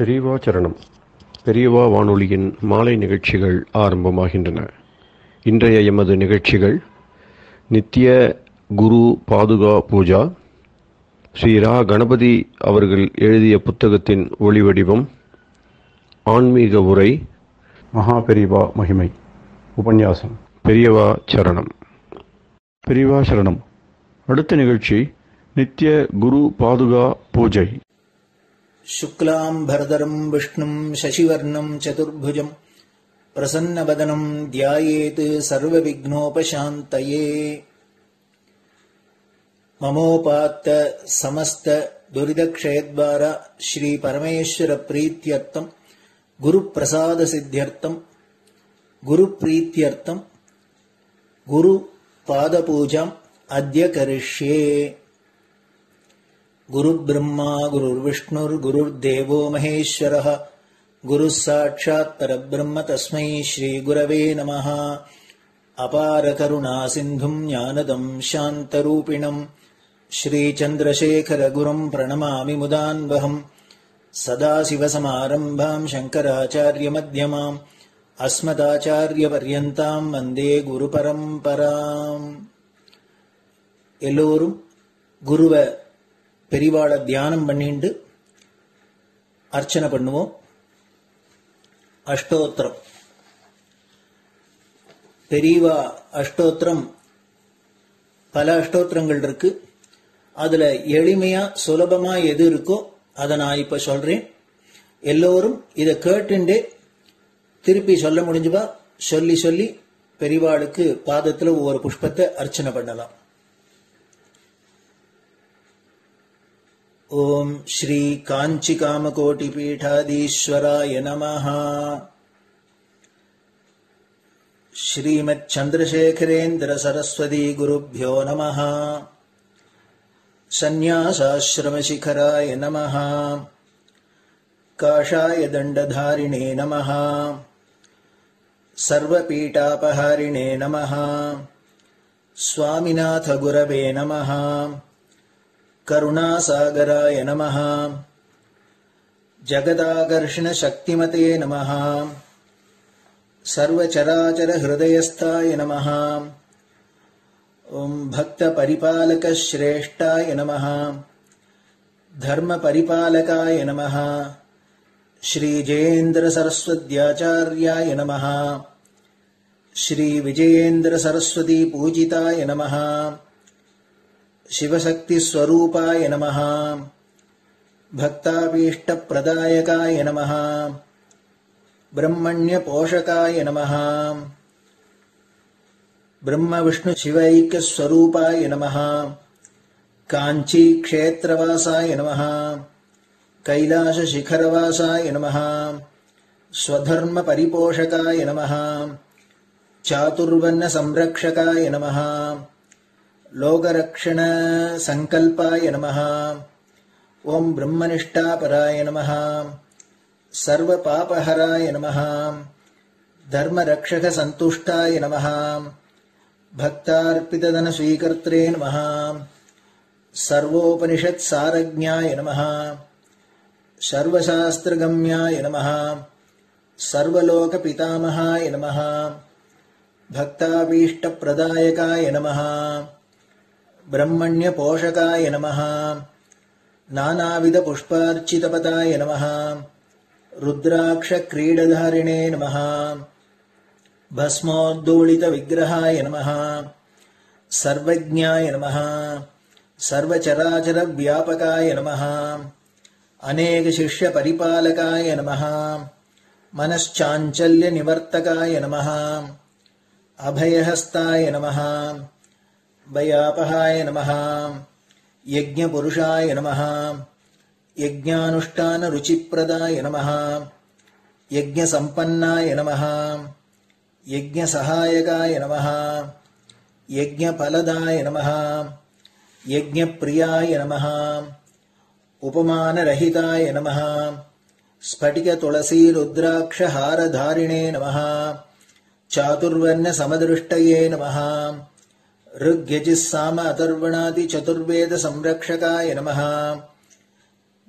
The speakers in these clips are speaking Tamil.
பெரியவா சரணம். பெரியவா வானொலியின் மாலை நிகழ்ச்சிகள் ஆரம்பமாகின்றன. இன்றைய எமது நிகழ்ச்சிகள் நித்திய குரு பாதுகா பூஜா, ஸ்ரீ ரா கணபதி அவர்கள் எழுதிய புத்தகத்தின் ஒளிவடிவம், ஆன்மீக உரை, மகா பெரியவா மகிமை, உபன்யாசம். பெரியவா சரணம். பெரியவா சரணம். அடுத்த நிகழ்ச்சி நித்திய குரு பாதுகா பூஜை. शुक्लाम्भरधरं विष्णुं शशिवर्णं चतुर्भुजं प्रसन्नवदनं ध्यायेत् सर्वविघ्नोपशान्तये। ममोपात्त समस्त दुरितक्षयद्वार श्री परमेश्वर प्रीत्यर्थं गुरुप्रसाद सिद्ध्यर्थं गुरुप्रीत्यर्थं गुरुपादपूजाम् अद्य करिष्ये। गुरुर्ब्रह्मा गुरुर्विष्णुर्गुरुर्देवो महेश्वरः गुरुः साक्षात् परब्रह्म तस्मै श्रीगुरवे नमः। अपारकरुणा सिन्धुं ज्ञानदं शान्तरूपिणं श्रीचन्द्रशेखरगुरुं प्रणमामि मुदान्वहम्। सदाशिवसमारम्भां शङ्कराचार्यमध्यमाम् अस्मदाचार्यपर्यन्तां वन्दे गुरुपरम्पराम्. எல்லோரும் குருவ பெரிவாள தியானம் பண்ணிண்டு அர்ச்சனை பண்ணுவோம். அஷ்டோத்திரம். பெரியவா அஷ்டோத்திரம் பல அஷ்டோத்திரங்கள் இருக்கு. அதுல எளிமையா சுலபமா எது இருக்கோ அதை நான் இப்ப சொல்றேன். எல்லோரும் இதை கேட்டுண்டே திருப்பி சொல்ல முடிஞ்சுபா சொல்லி சொல்லி பெரிவாளுக்கு பாதத்துல ஒவ்வொரு புஷ்பத்தை அர்ச்சனை பண்ணலாம். ओम श्री कांची कामकोटि पीठाधीश्वराय नमः। श्रीमत् चंद्रशेखरेन्द्र सरस्वती गुरुभ्यो नमः। संन्यासाश्रम शिखराय नमः। काषाय दंडधारिणे नमः। सर्वपीठापहारिणे नमः। स्वामिनाथ गुरवे नमः। करुणासागराय नमः। जगदाकर्षण शक्तिमते नमः। सर्वचराचर हृदयस्थाय नमः। ओम भक्त परिपालक श्रेष्ठाय नमः। धर्म परिपालकाय नमः। श्री जयेन्द्र सरस्वत्याचार्याय नमः। श्री विजयेन्द्र सरस्वती पूजिताय नमः। शिवशक्ति स्वरूपाय नमः। भक्ताभीष्ट प्रदायकाय नमः। ब्रह्मण्य पोषकाय नमः। ब्रह्म विष्णु शिवैक्य स्वरूपाय नमः। कांची क्षेत्रवासाय नमः। कैलाश शिखरवासाय नमः। स्वधर्म परिपोषकाय नमः। चातुर्वर्ण संरक्षकाय नमः। लोकरक्षण संकल्पाय नमः। ओम ब्रह्मनिष्ठापराय नमः। सर्वपापहराय नमः। धर्मरक्षक संतुष्टाय नमः। भक्तार्पितधन स्वीकर्त्रे नमः। सर्वोपनिषत् सारज्ञाय नमः। सर्वशास्त्रगम्याय नमः। सर्वलोक पितामहाय नमः। भक्ताभीष्ट प्रदायकाय नमः। ब्रह्मण्य पोषकाय नमः। नानाविध पुष्पार्चितपदाय नमः। रुद्राक्ष क्रीडधारिणे नमः। भस्मोद्दोलित विग्रहाय नमः। सर्वज्ञाय नमः। सर्वचराचर व्यापकाय नमः। अनेक शिष्य परिपालकाय नमः। मनश्चाञ्चल्य निवर्तकाय नमः। अभयहस्ताय नमः। भयापहाय नमः। यज्ञपुरुषाय नमः। यज्ञानुष्ठान रुचिप्रदाय नमः। यज्ञसम्पन्नाय नमः। यज्ञसहायकाय नमः। यज्ञफलदाय नमः। यज्ञप्रियाय नमः। उपमानरहिताय नमः। स्फटिक तुलसी रुद्राक्ष हारधारिणे नमः। चातुर्वर्ण समदृष्टये नमः। ऋग्यजुस्साम अथर्वणादि चतुर्वेद संरक्षकाय नमः।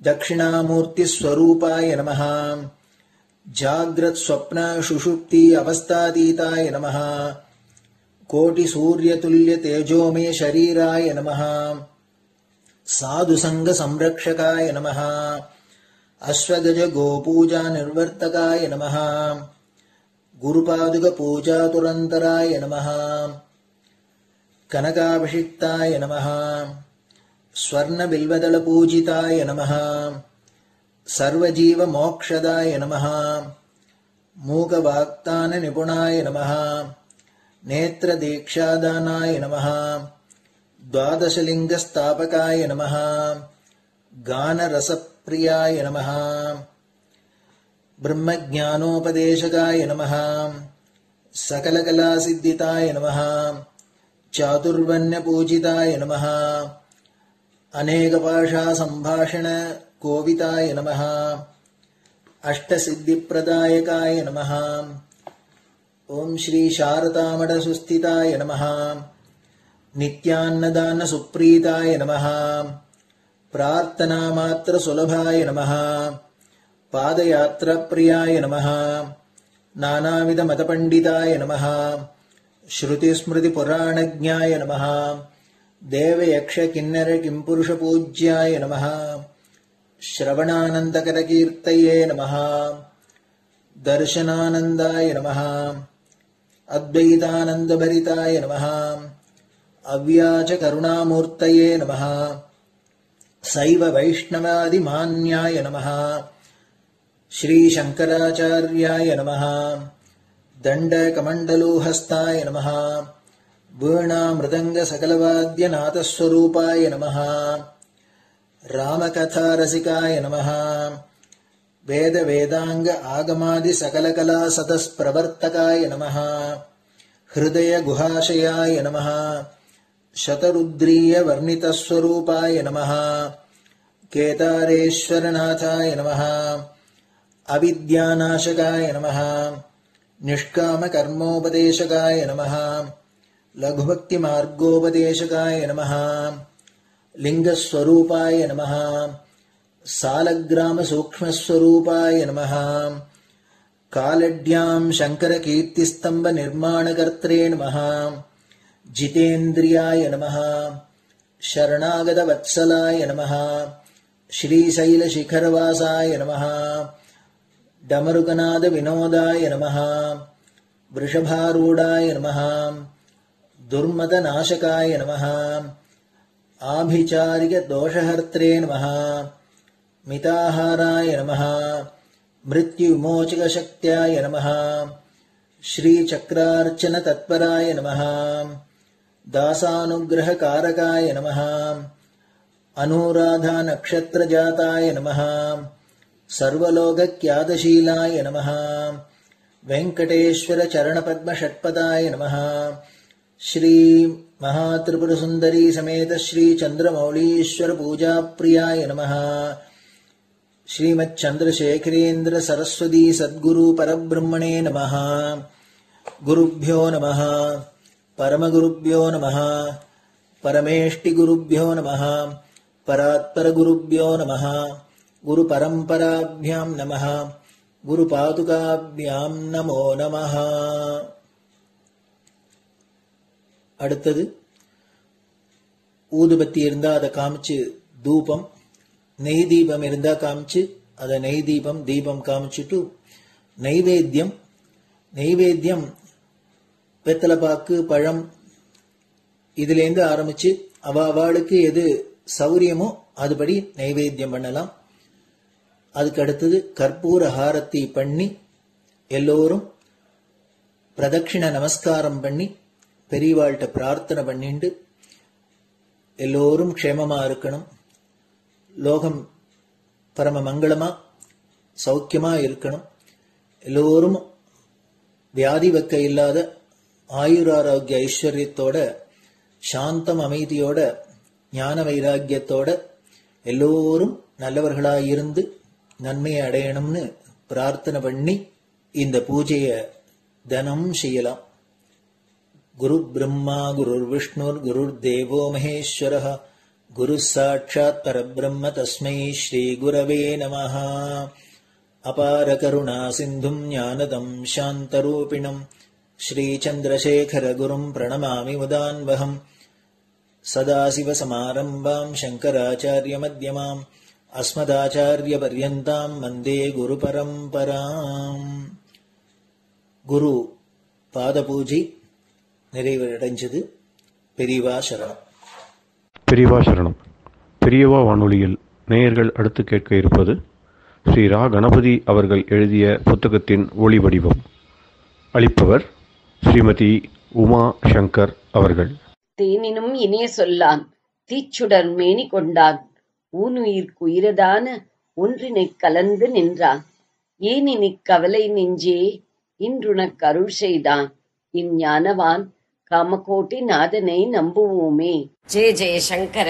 தட்சிணாமூர்த்தி ஸ்வரூபாய நமஹ. ஜாக்ரத் ஸ்வப்ன சுஷுப்தி அவஸ்தாதீதாய நமஹ. கோட்டி சூரிய துல்லிய தேஜோமே ஷரீராய நமஹ. சாது சங்க சம்ரக்ஷகாய நமஹ. அஸ்வகஜ கோபூஜா நிர்வர்த்தகாய நமஹ. குருபாதுக பூஜா துரந்தராய நமஹ. கனகாபிஷிக்தாய நமஹ. ஸ்வர்ண பில்வதள பூஜிதாய நமஹ. சர்வஜீவ மோக்ஷதாய நமஹ. மூக வாக்தான நிபுணாய நமஹ. நேத்ர தீக்ஷாதானாய நமஹ. द्वादशलिंग स्थापकाय नमः. गान रसप्रियाय नमः. ब्रह्मज्ञानोपदेशकाय नमः. सकलकलासिद्धिताय नमः. चातुर्वण्यपूजिताय नमः. अनेकभाषा संभाषण कोविताय नमः. अष्टसिद्धिप्रदायकाय नमः. ओम श्री शारदामठ सुस्थिताय नमः. नित्यान्नदान सुप्रीताय नमः. प्रार्थना मात्र सुलभाय नमः. पादयात्रा प्रियाय नमः. नानाविध मतपंडिताय नमः. श्रुति स्मृति पुराणज्ञाय नमः. देव यक्ष किन्नर किंपुरुष पूज्याय नमः. श्रवणानंदकर कीर्तये नमः. दर्शनानंदाय नमः. अद्वैतानंद भरिताय नमः. अव्याच करुणामूर्तये नमः. शैव वैष्णवादि मान्याय नमः. श्री शंकराचार्याय नमः. दंड कमंडलूहस्ताय नमः. वीणा मृदंग सकलवाद्य नाथस्वरूपाय नमः. रामकथा रसिकाय नमः. वेद वेदांग आगमादि सकलकला सतस्प्रवर्तकाय नमः. हृदय गुहाशयाय नमः. शतरुद्रीय वर्णितस्वरूपाय नमः. केदारेश्वरनाथाय नमः. अविद्यानाशकाय नमः. निष्काम कर्मोपदेशकाय नमः. लघुभक्ति मार्गोपदेशकाय नमः. लिंगस्वरूपाय नमः. सालग्राम सूक्ष्मस्वरूपाय नमः. कालड्यां शंकर कीर्तिस्तंभ निर्माणकर्त्रे नमः. जितेन्द्रियाय नमः. शरणागत वत्सलाय नमः. श्रीशैल शिखरवासाय नमः. डमरुकनाद विनोदाय नमः. वृषभारूढ़ाय नमः. दुर्मद नाशकाय नमः. आभिचारिक दोषहर्त्रे नमः. मिताहाराय नमः. मृत्युविमोचक शक्त्याय नमः. श्री चक्रार्चन तत्पराय नमः. दासानुग्रह कारकाय नमः. अनुराधा नक्षत्र जाताय नमः. सर्वलोक ख्यातशीलाय नमः. वेंकटेश्वर चरण पद्म षट्पदाय नमः. श्री महात्रिपुर सुंदरी समेत श्री चंद्रमौलीश्वर पूजा प्रियाय नमः. श्रीमच्चंद्रशेखरेन्द्र सरस्वती सद्गुरु परब्रह्मणे नमः. गुरुभ्यो नमः. परमगुरुभ्यो नमः. परमेष्टिगुरुभ्यो नमः. परात्परगुरुभ्यो नमः. गुरुपरम्पराभ्यां नमः. गुरुपादुकाभ्यां नमो नमः. அடுத்தது ஊதுபத்தி இருந்தா அதை காமிச்சு தூபம், நெய் தீபம் இருந்தா காமிச்சு அதை நெய் தீபம் தீபம் காமிச்சுட்டு நைவேத்தியம் நைவேத்தியம் வெத்தலைப்பாக்கு பழம் இதுலேருந்து ஆரம்பிச்சு அவளுக்கு எது சௌரியமோ அதுபடி நைவேத்தியம் பண்ணலாம். அதுக்கு அடுத்தது கற்பூர ஹாரத்தி பண்ணி எல்லோரும் பிரதட்சிண நமஸ்காரம் பண்ணி பெரியவாள்கிட்ட பிரார்த்தனை பண்ணிண்டு எல்லோரும் க்ஷேமமா இருக்கணும், லோகம் பரம மங்களமா சௌக்கியமா இருக்கணும், எல்லோரும் வியாதி வெக்க இல்லாத ஆயுராரோக்கிய ஐஸ்வர்யத்தோட சாந்தம் அமைதியோட ஞான வைராக்கியத்தோட எல்லோரும் நல்லவர்களாயிருந்து நன்மையை அடையணும்னு பிரார்த்தனை பண்ணி இந்த பூஜையை தினம் செய்யலாம். குரு பிரம்மா குரு விஷ்ணுர் குரு தேவோ மகேஸ்வரः गुरुः साक्षात् परब्रह्म तस्मै श्रीगुरवे नमः। अपारकरुणासिन्धुम् ज्ञानदम् शान्तरूपिणम् श्रीचन्द्रशेखरगुरुम् प्रणमामि मुदान्वहम्। सदाशिवसमारम्भाम् शङ्कराचार्यमध्यमाम् अस्मदाचार्यपर्यन्ताम् वन्दे गुरुपरम्पराम्. குரு பாதபூஜை நிறைவடைஞ்சது. பெரியவா சரணம். பெரியவா சரணம். பெரியவா வானொலியில் நேயர்கள் அடுத்து கேட்க இருப்பது ஸ்ரீ ரா கணபதி அவர்கள் எழுதிய புத்தகத்தின் ஒளி வடிவம். அளிப்பவர் ஸ்ரீமதி உமா சங்கர் அவர்கள். தேனினும் இனிய சொல்லான் தீச்சுடர் மேனி கொண்டான் ஊனுயிர்க்குயிரதான ஒன்றினைக் கலந்து நின்றான் ஏனினிக் கவலை நெஞ்சே இன்றுனக் அருள் செய்தான் இஞ்ஞானவான் காமகோட்டி நாதனை நம்புவோமே. ஜெய ஜெய சங்கர,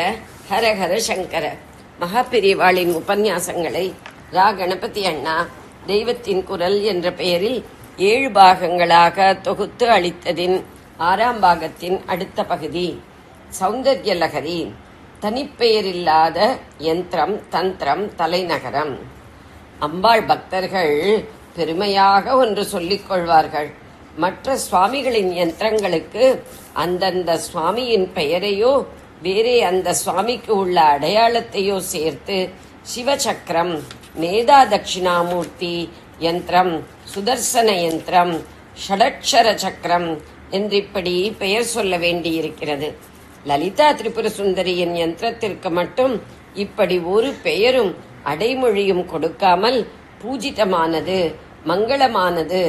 ஹர ஹர சங்கர. மகாபெரிவாளின் உபன்யாசங்களை ரா கணபதி அண்ணா தெய்வத்தின் குரல் என்ற பெயரில் 7 பாகங்களாக தொகுத்து அளித்ததின் 6ஆம் பாகத்தின் அடுத்த பகுதி சௌந்தர்ய லகரி. தனிப்பெயரில்லாத யந்திரம், தந்திரம், தலைநகரம். அம்பாள் பக்தர்கள் பெருமையாக ஒன்று சொல்லிக் கொள்வார்கள். மற்ற சுவாமிகளின் யந்திரங்களுக்கு அந்தந்த சுவாமியின் பெயரையோ வேறே அந்த சுவாமிக்கு உள்ள அடையாளத்தையோ சேர்த்து சிவசக்கரம், மேதா தட்சிணாமூர்த்தி யந்திரம், சுதர்சன யந்திரம், ஷடக்ஷர சக்கரம் என்றிப்படி பெயர் சொல்ல வேண்டியிருக்கிறது. லலிதா திரிபுர சுந்தரியின் யந்திரத்திற்கு மட்டும் இப்படி ஒரு பெயரும் அடைமொழியும் கொடுக்காமல் பூஜிதமானது, மங்களமானது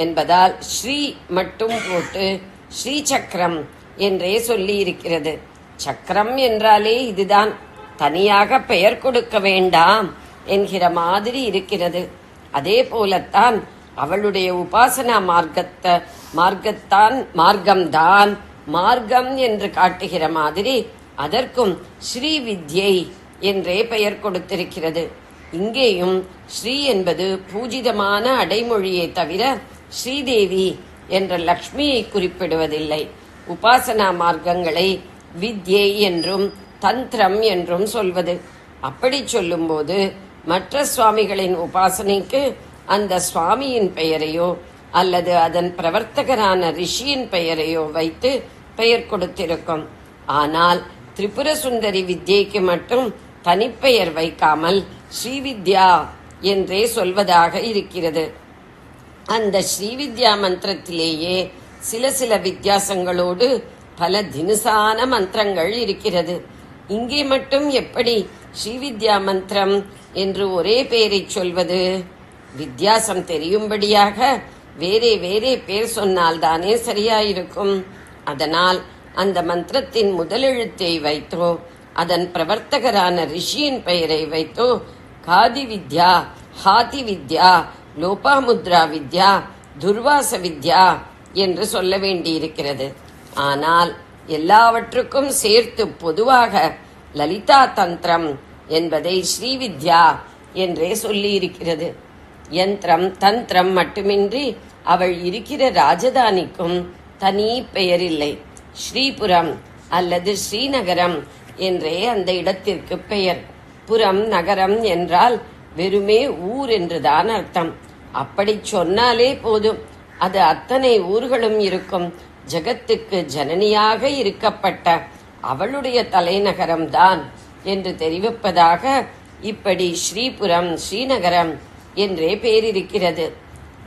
என்பதால் ஸ்ரீ மட்டும் போட்டு ஸ்ரீ சக்கரம் என்றே சொல்லி இருக்கிறது. சக்கரம் என்றாலே இதுதான், தனியாக பெயர் கொடுக்க வேண்டாம் என்கிற மாதிரி இருக்கிறது. அதே போலத்தான் அவளுடைய உபாசனா மார்க்கம்தான் மார்க்கம் என்று காட்டுகிற மாதிரி அதற்கும் ஸ்ரீ வித்யை என்றே பெயர் கொடுத்திருக்கிறது. இங்கேயும் ஸ்ரீ என்பது பூஜிதமான அடைமொழியை தவிர ஸ்ரீதேவி என்ற லக்ஷ்மியை குறிப்பிடுவதில்லை. உபாசனா மார்க்கங்களை வித்யை என்றும் தந்திரம் என்றும் சொல்வது. அப்படி சொல்லும்போது மற்ற சுவாமிகளின் உபாசனைக்கு அந்த சுவாமியின் பெயரையோ அல்லது அதன் பிரவர்த்தகரான ரிஷியின் பெயரையோ வைத்து பெயர் கொடுத்திருக்கும். ஆனால் திரிபுர சுந்தரி வித்யைக்கு மட்டும் தனிப்பெயர் வைக்காமல் ஸ்ரீவித்யா என்றே சொல்வதாக இருக்கிறது. அந்த ஸ்ரீவித்யா மந்திரத்திலேயே சில வித்தியாசங்களோடு பல தினுசான மந்திரங்கள் இருக்கிறது. இங்கே மட்டும் எப்படி ஸ்ரீவித்யா மந்திரம் என்று ஒரே பெயரை சொல்வது? வித்தியாசம் தெரியும்படியாக வேறே பேர் சொன்னால்தானே சரியாயிருக்கும். அதனால் அந்த மந்திரத்தின் முதலெழுத்தை வைத்தோ அதன் பிரவர்த்தகரான ரிஷியின் பெயரை வைத்தோ காதி வித்யா, ஹாதி வித்யா, லோபாமுத்ரா வித்யா, துர்வாச வித்யா என்று சொல்ல வேண்டியிருக்கிறது. ஆனால் எல்லாவற்றுக்கும் சேர்த்து பொதுவாக லலிதா தந்திரம் என்பதை ஸ்ரீவித்யா என்றே சொல்லி இருக்கிறது. யந்திரம், தந்திரம் மட்டுமின்றி அவள் இருக்கிற ராஜதானிக்கும் தனி பெயரில்லை. ஸ்ரீபுரம் அல்லது ஸ்ரீநகரம் என்றே அந்த இடத்திற்கு பெயர். புறம், நகரம் என்றால் வெறுமே ஊர் என்றுதான் அர்த்தம். அப்படி சொன்னாலே போதும், அது அத்தனை ஊர்களும் இருக்கும் ஜகத்துக்கு ஜனனியாக இருக்கப்பட்ட அவளுடைய தலைநகரம்தான் என்று தெரிவிப்பதாக இப்படி ஸ்ரீபுரம், ஸ்ரீநகரம் என்றே பேரிருக்கிறது.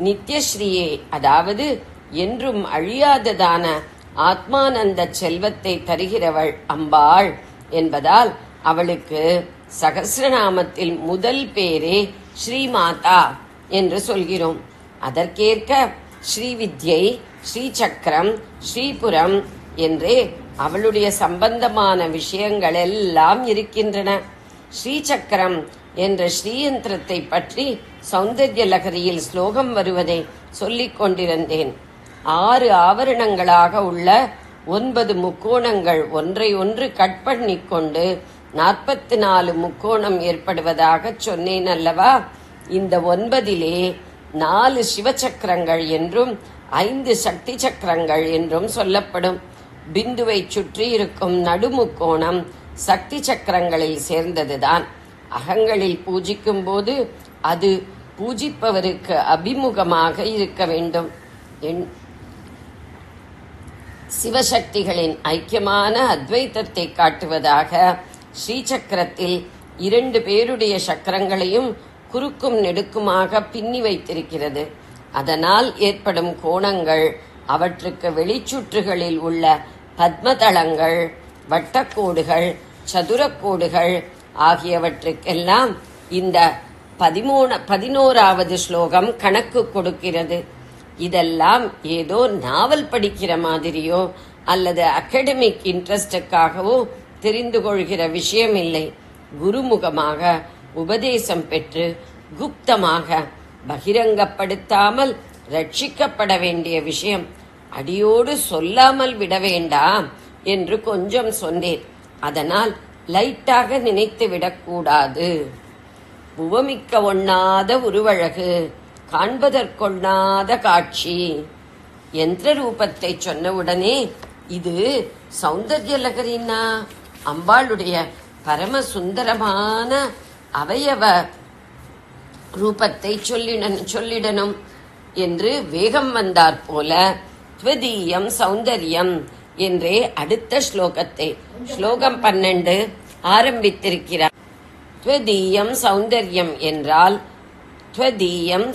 நித்யஸ்ரீயே, அதாவது என்றும் அழியாததான ஆத்மானந்த செல்வத்தை தருகிறவள் அம்பாள் என்பதால் அவளுக்கு சகஸ்ரநாமத்தில் முதல் பேரே ஸ்ரீமாதா என்று சொல்கிறோம். அதற்கேற்க ஸ்ரீவித்யை, ஸ்ரீசக்கரம், ஸ்ரீபுரம் என்றே அவளுடைய சம்பந்தமான விஷயங்கள் எல்லாம் இருக்கின்றன. ஸ்ரீசக்கரம் என்ற ஸ்ரீயந்திரத்தை பற்றி சௌந்தர்ய லகரியில் ஸ்லோகம் வருவதை சொல்லிக் கொண்டிருந்தேன். 6 ஆவரணங்களாக உள்ள 9 முக்கோணங்கள் ஒன்றை ஒன்று கட் பண்ணிக்கொண்டு 44 முக்கோணம் ஏற்படுவதாக சொன்னேன் அல்லவா? இந்த 9 4 சிவசக்கரங்கள் என்றும் 5 சக்தி சக்கரங்கள் என்றும் சொல்லப்படும். பிந்துவை சுற்றி இருக்கும் நடுமுக்கோணம் சக்தி சக்கரங்களில் சேர்ந்ததுதான். அகங்களில் பூஜிக்கும் போது அது பூஜிப்பவருக்கு அபிமுகமாக இருக்க வேண்டும். சிவசக்திகளின் ஐக்கியமான அத்வைத்தத்தை காட்டுவதாக ஸ்ரீசக்கரத்தில் 2 பேருடைய சக்கரங்களையும் குறுக்கும் நெடுக்குமாக பின்னி வைத்திருக்கிறது. அதனால் ஏற்படும் கோணங்கள், அவற்றுக்கு வெளிச்சுற்றுகளில் உள்ள பத்மதளங்கள், வட்டக்கோடுகள், சதுரக்கோடுகள் ஆகியவற்றுக்கெல்லாம் இந்த 11வது ஸ்லோகம் கணக்கு கொடுக்கிறது. இதெல்லாம் ஏதோ நாவல் படிக்கிற மாதிரியோ அல்லது அகாடமிக் இன்ட்ரெஸ்டுக்காகவோ தெரிந்து கொள்கிற விஷயம் இல்லை. குருமுகமாக உபதேசம் பெற்று குப்தமாக பகிரங்கப்படுத்தாமல் ரட்சிக்கப்பட வேண்டிய விஷயம் அடியோடு சொல்லாமல் விட வேண்டாம் என்று கொஞ்சம் சொன்னேன். அதனால் லைட்டாக நினைத்து விடக்கூடாது. உவமிக்க ஒண்ணாத உருவழகு, காண்பதற்கொண்ணாத காட்சி. யந்திர ரூபத்தை சொன்னவுடனே இது சௌந்தர்யலகரின்னா அம்பாளுடைய பரம சுந்தரமான அவயவ ரூபத்தை சொல்லிடணும் என்று வேகம் வந்தாற் போல த்வதீயம் சௌந்தர்யம் என்றே அடுத்த ஸ்லோகத்தை ஸ்லோகம் 12 ஆரம்பித்திருக்கிறார். த்வதீயம்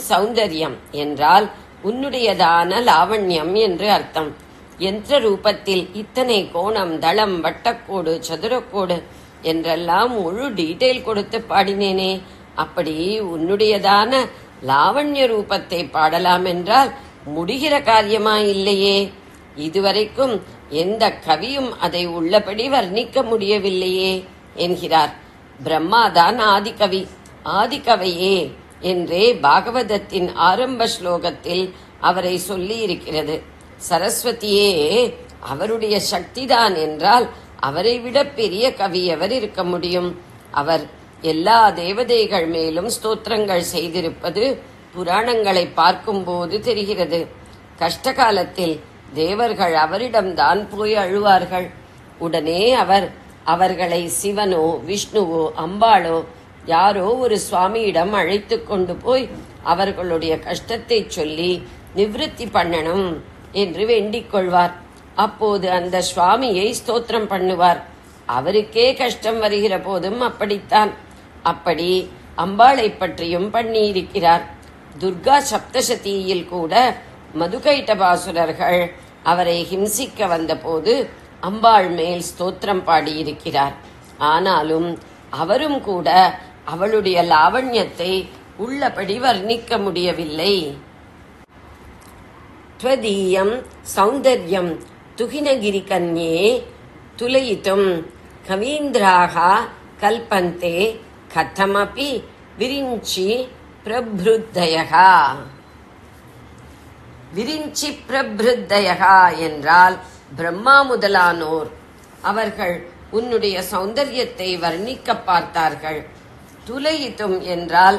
சௌந்தர்யம் என்றால் உன்னுடையதான லாவண்யம் என்று அர்த்தம். யந்திர ரூபத்தில் இத்தனை கோணம், தளம், வட்டக்கோடு, சதுரக்கோடு என்றெல்லாம் முழு டீட்டெயில் கொடுத்து பாடினேனே, அப்படி உன்னுடையதான லாவண்ய ரூபத்தை பாடலாம் என்றால் முடிகிற காரியமா இல்லையே. இதுவரைக்கும் எந்த கவியும் அதை உள்ளபடி வர்ணிக்க முடியவில்லையே என்கிறார். பிரம்மாதான் ஆதிகவி, ஆதிகவையே என்றே பாகவதத்தின் ஆரம்ப ஸ்லோகத்தில் அவரை சொல்லி இருக்கிறது. சரஸ்வதியே அவருடைய சக்திதான் என்றால் அவரை விட பெரிய கவி எவர் இருக்க முடியும்? அவர் எல்லா தேவதைகள் மேலும் ஸ்தோத்திரங்கள் செய்திருப்பது புராணங்களை பார்க்கும்போது தெரிகிறது. கஷ்ட காலத்தில் தேவர்கள் அவரிடம்தான் போய் அழுவார்கள். உடனே அவர் அவர்களை சிவனோ விஷ்ணுவோ அம்பாளோ யாரோ ஒரு சுவாமியிடம் அழைத்து கொண்டு போய் அவர்களுடைய கஷ்டத்தை சொல்லி நிவிருத்தி பண்ணணும் என்று வேண்டிக் கொள்வார். அப்போது அந்த சுவாமியை ஸ்தோத்திரம் பண்ணுவார். அவருக்கே கஷ்டம் வருகிற போதும் அப்படித்தான். அப்படி அம்பாளை பற்றியும் பண்ணியிருக்கிறார். துர்கா சப்தசதியில் கூட மதுகைட்டபாசுரர்கள் அவரை ஹிம்சிக்க வந்தபோது அம்பாள் மேல் ஸ்தோத்திரம் பாடியிருக்கிறார். ஆனாலும் அவரும் கூட அவளுடைய லாவண்யத்தை உள்ளபடி வர்ணிக்க முடியவில்லை. த்வதீயம் சௌந்தர்யம் துகினகிரி கன்யே துலயித்தும் கவீந்திராக கல்பந்தே கதமபி விரிஞ்சி பிரபுத்தயகா. விரிஞ்சி பிரபுத்தயகா என்றால் பிரம்மா முதலானோர் அவர்கள் உன்னுடைய சௌந்தர்யத்தை வர்ணிக்க பார்த்தார்கள். துலயித்தும் என்றால்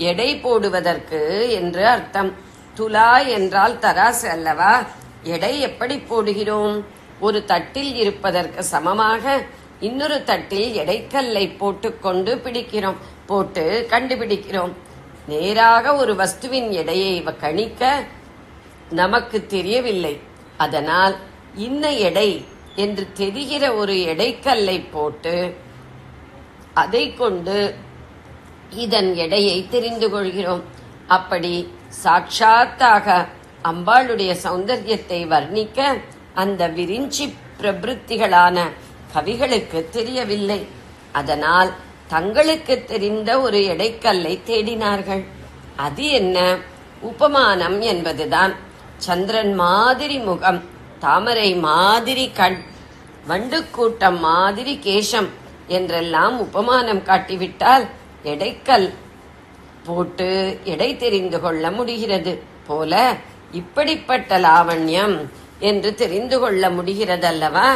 எடை போடுவதற்கு என்று அர்த்தம். துலா என்றால் தராசு அல்லவா? எடை எப்படி போடுகிறோம்? ஒரு தட்டில் இருப்பதற்கு சமமாக இன்னொரு தட்டில் எடைக்கல்லை போட்டுக்கொண்டு போட்டு கண்டுபிடிக்கிறோம். நேராக ஒரு வஸ்துவின் எடையை கணிக்க நமக்கு தெரியவில்லை. அதனால் இன்ன எடை என்று தெரிகிற ஒரு எடைக்கல்லை போட்டு அதை கொண்டு இதன் எடையை தெரிந்து கொள்கிறோம். அப்படி சாட்சாத்தாக அம்பாளுடைய சௌந்தர்யத்தை வர்ணிக்க அந்த விரிஞ்சி பிரபுத்திகளான கவிகளுக்கு தெரியவில்லை. அதனால் தங்களுக்கு தெரிந்த ஒரு எடைக்கல்லை தேடினார்கள். அது என்ன? உபமானம் என்பதுதான். சந்திரன் மாதிரி முகம், தாமரை மாதிரி கண், வண்டு கூட்டம் மாதிரி கேசம் என்றெல்லாம் உபமானம் காட்டிவிட்டால் எடைக்கல் போட்டு எடை தெரிந்து கொள்ள முடிகிறது போல இப்படிப்பட்ட லாவண்யம் என்று தெரிந்து கொள்ள முடிகிறதல்லவா?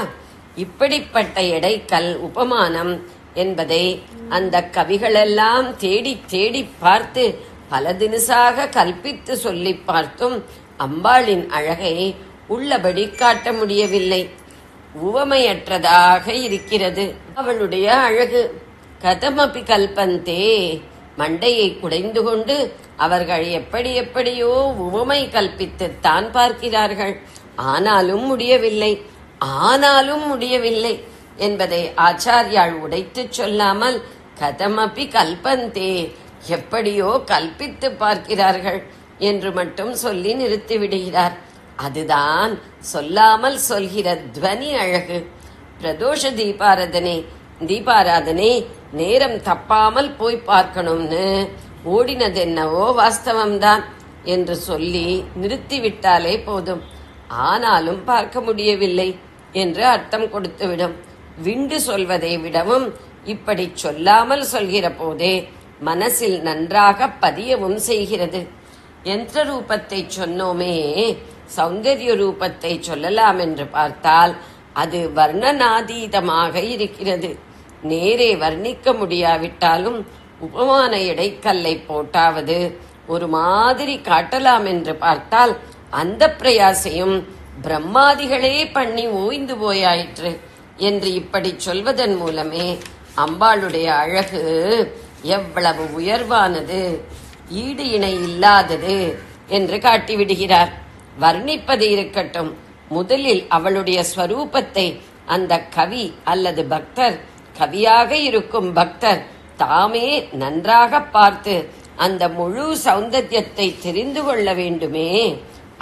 இப்படிப்பட்ட எடைக்கல் உபமானம் என்பதை அந்த கவிகளெல்லாம் தேடி தேடி பார்த்து பல தினசாக கல்பித்து சொல்லி பார்த்தும் அம்பாளின் அழகை உள்ளபடி காட்ட முடியவில்லை. உவமையற்றதாக இருக்கிறது. அவளுடைய அழகு. கதமபி கல்பந்தே, மண்டையை குடைந்து கொண்டு அவர்கள் எப்படி எப்படியோ உவமை கல்பித்துத்தான் பார்க்கிறார்கள். ஆனாலும் முடியவில்லை என்பதை ஆச்சாரியால் உடைத்து சொல்லாமல் கதமபி கல்பந்தே, எப்படியோ கல்பித்து பார்க்கிறார்கள் என்று மட்டும் சொல்லி நிறுத்திவிடுகிறார். அதுதான் சொல்லாமல் சொல்கிற துவனி அழகு. பிரதோஷ தீபாராதனை நேரம் தப்பாமல் போய் பார்க்கணும்னு ஓடினதென்னவோ வாஸ்தவம்தான் என்று சொல்லி நிறுத்திவிட்டாலே போதும். ஆனாலும் பார்க்க முடியவில்லை என்று அர்த்தம் கொடுத்துவிடும். விண்டு சொல்வதை விடவும் இப்படி சொல்லாமல் சொல்கிற போதே மனசில் நன்றாக பதியவும் செய்கிறது. யந்திர ரூபத்தை சொன்னோமே, சௌந்தர்ய ரூபத்தை சொல்லலாம் என்று பார்த்தால் அது வர்ணனாதீதமாக இருக்கிறது. நேரே வர்ணிக்க முடியாவிட்டாலும் உபமான இடைக்கல்லை போட்டாவது ஒரு மாதிரி காட்டலாம் என்று பார்த்தால் அந்த பிரயாசையும் பிரம்மாதிகளே பண்ணி ஓய்ந்து போயாயிற்று என்று இப்படி சொல்வதன் மூலமே அம்பாளுடைய அழகு எவ்வளவு உயர்வானது, ஈடு இணை இல்லாதது என்று காட்டிவிடுகிறார். வர்ணிப்பது இருக்கட்டும், முதலில் அவளுடைய ஸ்வரூபத்தை அந்த கவி அல்லது பக்தர், கவியாக இருக்கும் பக்தர் தாமே நன்றாக பார்த்து அந்த முழு சௌந்தர்யத்தை தெரிந்து கொள்ள வேண்டுமே.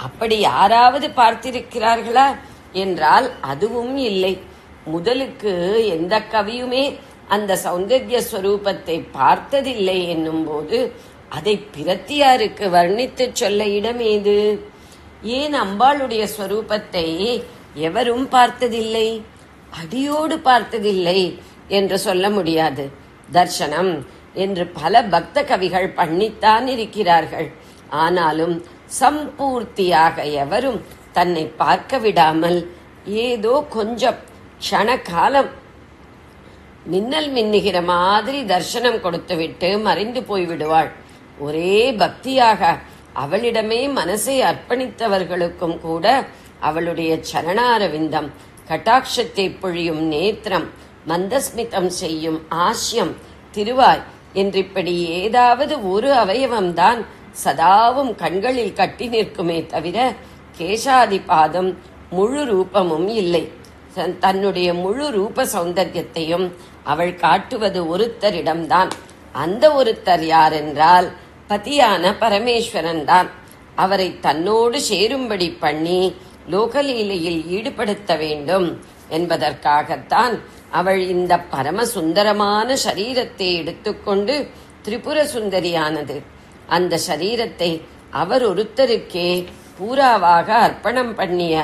அப்படி யாராவது பார்த்திருக்கிறார்களா என்றால் அதுவும் இல்லை. முதலுக்கு எந்த கவியுமே அந்த சௌந்தர்ய ஸ்வரூபத்தை பார்த்ததில்லை என்னும் போது அதை பிரத்தியாருக்கு வர்ணித்து சொல்ல இடமேது? ஏன் அம்பாளுடைய ஸ்வரூபத்தை எவரும் பார்த்ததில்லை, அடியோடு பார்த்ததில்லை என்று சொல்ல முடியாது. தர்சனம் என்று பல பக்த கவிகள் பண்ணித்தான் இருக்கிறார்கள். ஆனாலும் சம்பூர்த்தியாக எவரும் தன்னை பார்க்க விடாமல் ஏதோ கொஞ்சம் க்ஷண காலம் மின்னல் மின்னுகிற மாதிரி தர்சனம் கொடுத்துவிட்டு மறைந்து போய்விடுவாள். ஒரே பக்தியாக அவளிடமே மனசை அர்ப்பணித்தவர்களுக்கும் கூட அவளுடைய சரணாரவிந்தம், கட்டாட்சத்தை பொழியும் நேத்திரம், மந்தஸ்மிதம் செய்யும் ஆஸ்யம், திருவாய் என்றிப்படி ஏதாவது ஒரு அவயவம்தான் சதாவும் கண்களில் கட்டி நிற்குமே தவிர கேசாதி பாதம் முழு ரூபமும் இல்லை. தன்னுடைய முழு ரூப சௌந்தர்யத்தையும் அவள் காட்டுவது ஒருத்தரிடம்தான். அந்த ஒருத்தர் யாரென்றால் பதியான பரமேஸ்வரன் தான். அவரை தன்னோடு சேரும்படி பண்ணி லோகலீலையில் ஈடுபடுத்த வேண்டும் என்பதற்காகத்தான் அவள் இந்த பரம சுந்தரமான சரீரத்தை எடுத்துக்கொண்டு திரிபுர சுந்தரியானது. அந்த சரீரத்தை அவர் ஒருத்தருக்கே பூராவாக அர்ப்பணம் பண்ணிய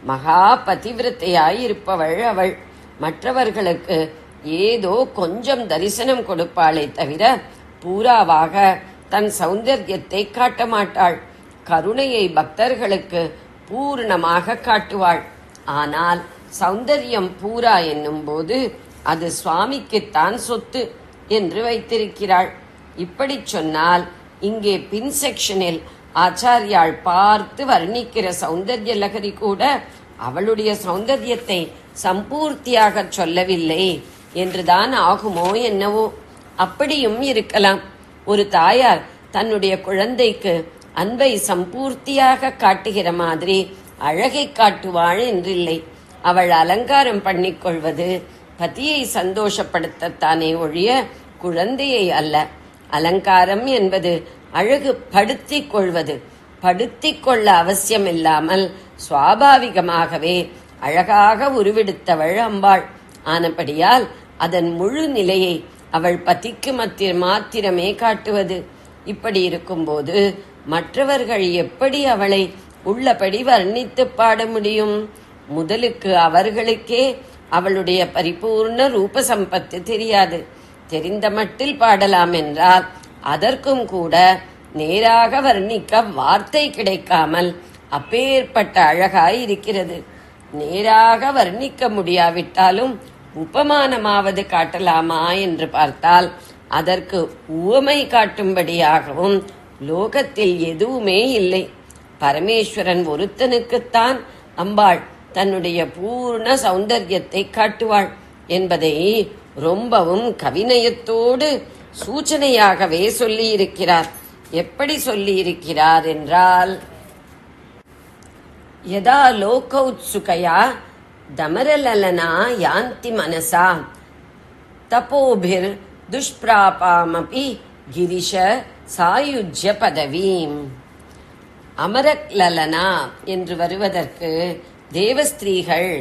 மகா பதிவிரத்தையாயிருப்பவள் அவள். மற்றவர்களுக்கு ஏதோ கொஞ்சம் தரிசனம் கொடுப்பாளே தவிர பூராவாக தன் சௌந்தர்யத்தை காட்ட மாட்டாள். கருணையை பக்தர்களுக்கு பூர்ணமாக காட்டுவாள். ஆனால் சௌந்தர்யம் பூரா என்னும் போது அது சுவாமிக்குத்தான் சொத்து என்று வைத்திருக்கிறாள். இப்படி சொன்னால் இங்கே பின் செக்ஷனில் ஆச்சாரியாள் பார்த்து வர்ணிக்கிற சௌந்தர்ய லகரி கூட அவளுடைய சௌந்தர்யத்தை சம்பூர்த்தியாக சொல்லவில்லை என்றுதான் ஆகுமோ என்னவோ. அப்படியும் இருக்கலாம். ஒரு தாயார் தன்னுடைய குழந்தைக்கு அன்பை சம்பூர்த்தியாக காட்டுகிற மாதிரி அழகை காட்டுவாள் என்றில்லை. அவள் அலங்காரம் பண்ணிக்கொள்வது பதியை சந்தோஷப்படுத்தத்தானே ஒழிய குழந்தையை அல்ல. அலங்காரம் என்பது அழகு படுத்திக் கொள்வது. படுத்திக் கொள்ள அவசியமில்லாமல் சுவாபாவிகமாகவே அழகாக உருவெடுத்தவள் அம்பாள். ஆனபடியால் அதன் முழு நிலையை அவள் பதிக்கு மாத்திரமே காட்டுவது. இப்படி இருக்கும்போது மற்றவர்கள் எப்படி அவளை உள்ளபடி வர்ணித்து பாட முடியும்? முதலுக்கு அவர்களுக்கே அவளுடைய பரிபூர்ண ரூப சம்பத்து தெரியாது. தெரிந்த மட்டில் பாடலாம் என்றால் அதற்கும் கூட நேராக வர்ணிக்க வார்த்தை கிடைக்காமல் அப்பேற்பட்ட அழகாய் இருக்கிறது. நேராக வர்ணிக்க முடியாவிட்டாலும் உபமானமாவது காட்டலாமா என்று பார்த்தால் அதற்கு உவமை காட்டும்படியாகவும் லோகத்தில் எதுவுமே இல்லை. பரமேஸ்வரன் ஒருத்தனுக்குத்தான் அம்பாள் தன்னுடைய பூர்ண சௌந்தர்யத்தை காட்டுவாள் என்பதை ரொம்பவும் கவிநயத்தோடு சூச்சனையாகவே சொல்லியிருக்கிறார். எப்படி சொல்லியிருக்கிறார் என்றால், யதா லோகௌத்சுகயா தமரலலனா யாந்தி மனசா தபோபிர் துஷ்பிராபாமபி கிரிஷ சாயுஜ்ய பதவீம். அமரலலனா என்று வருவதற்கு தேவஸ்திரீகள்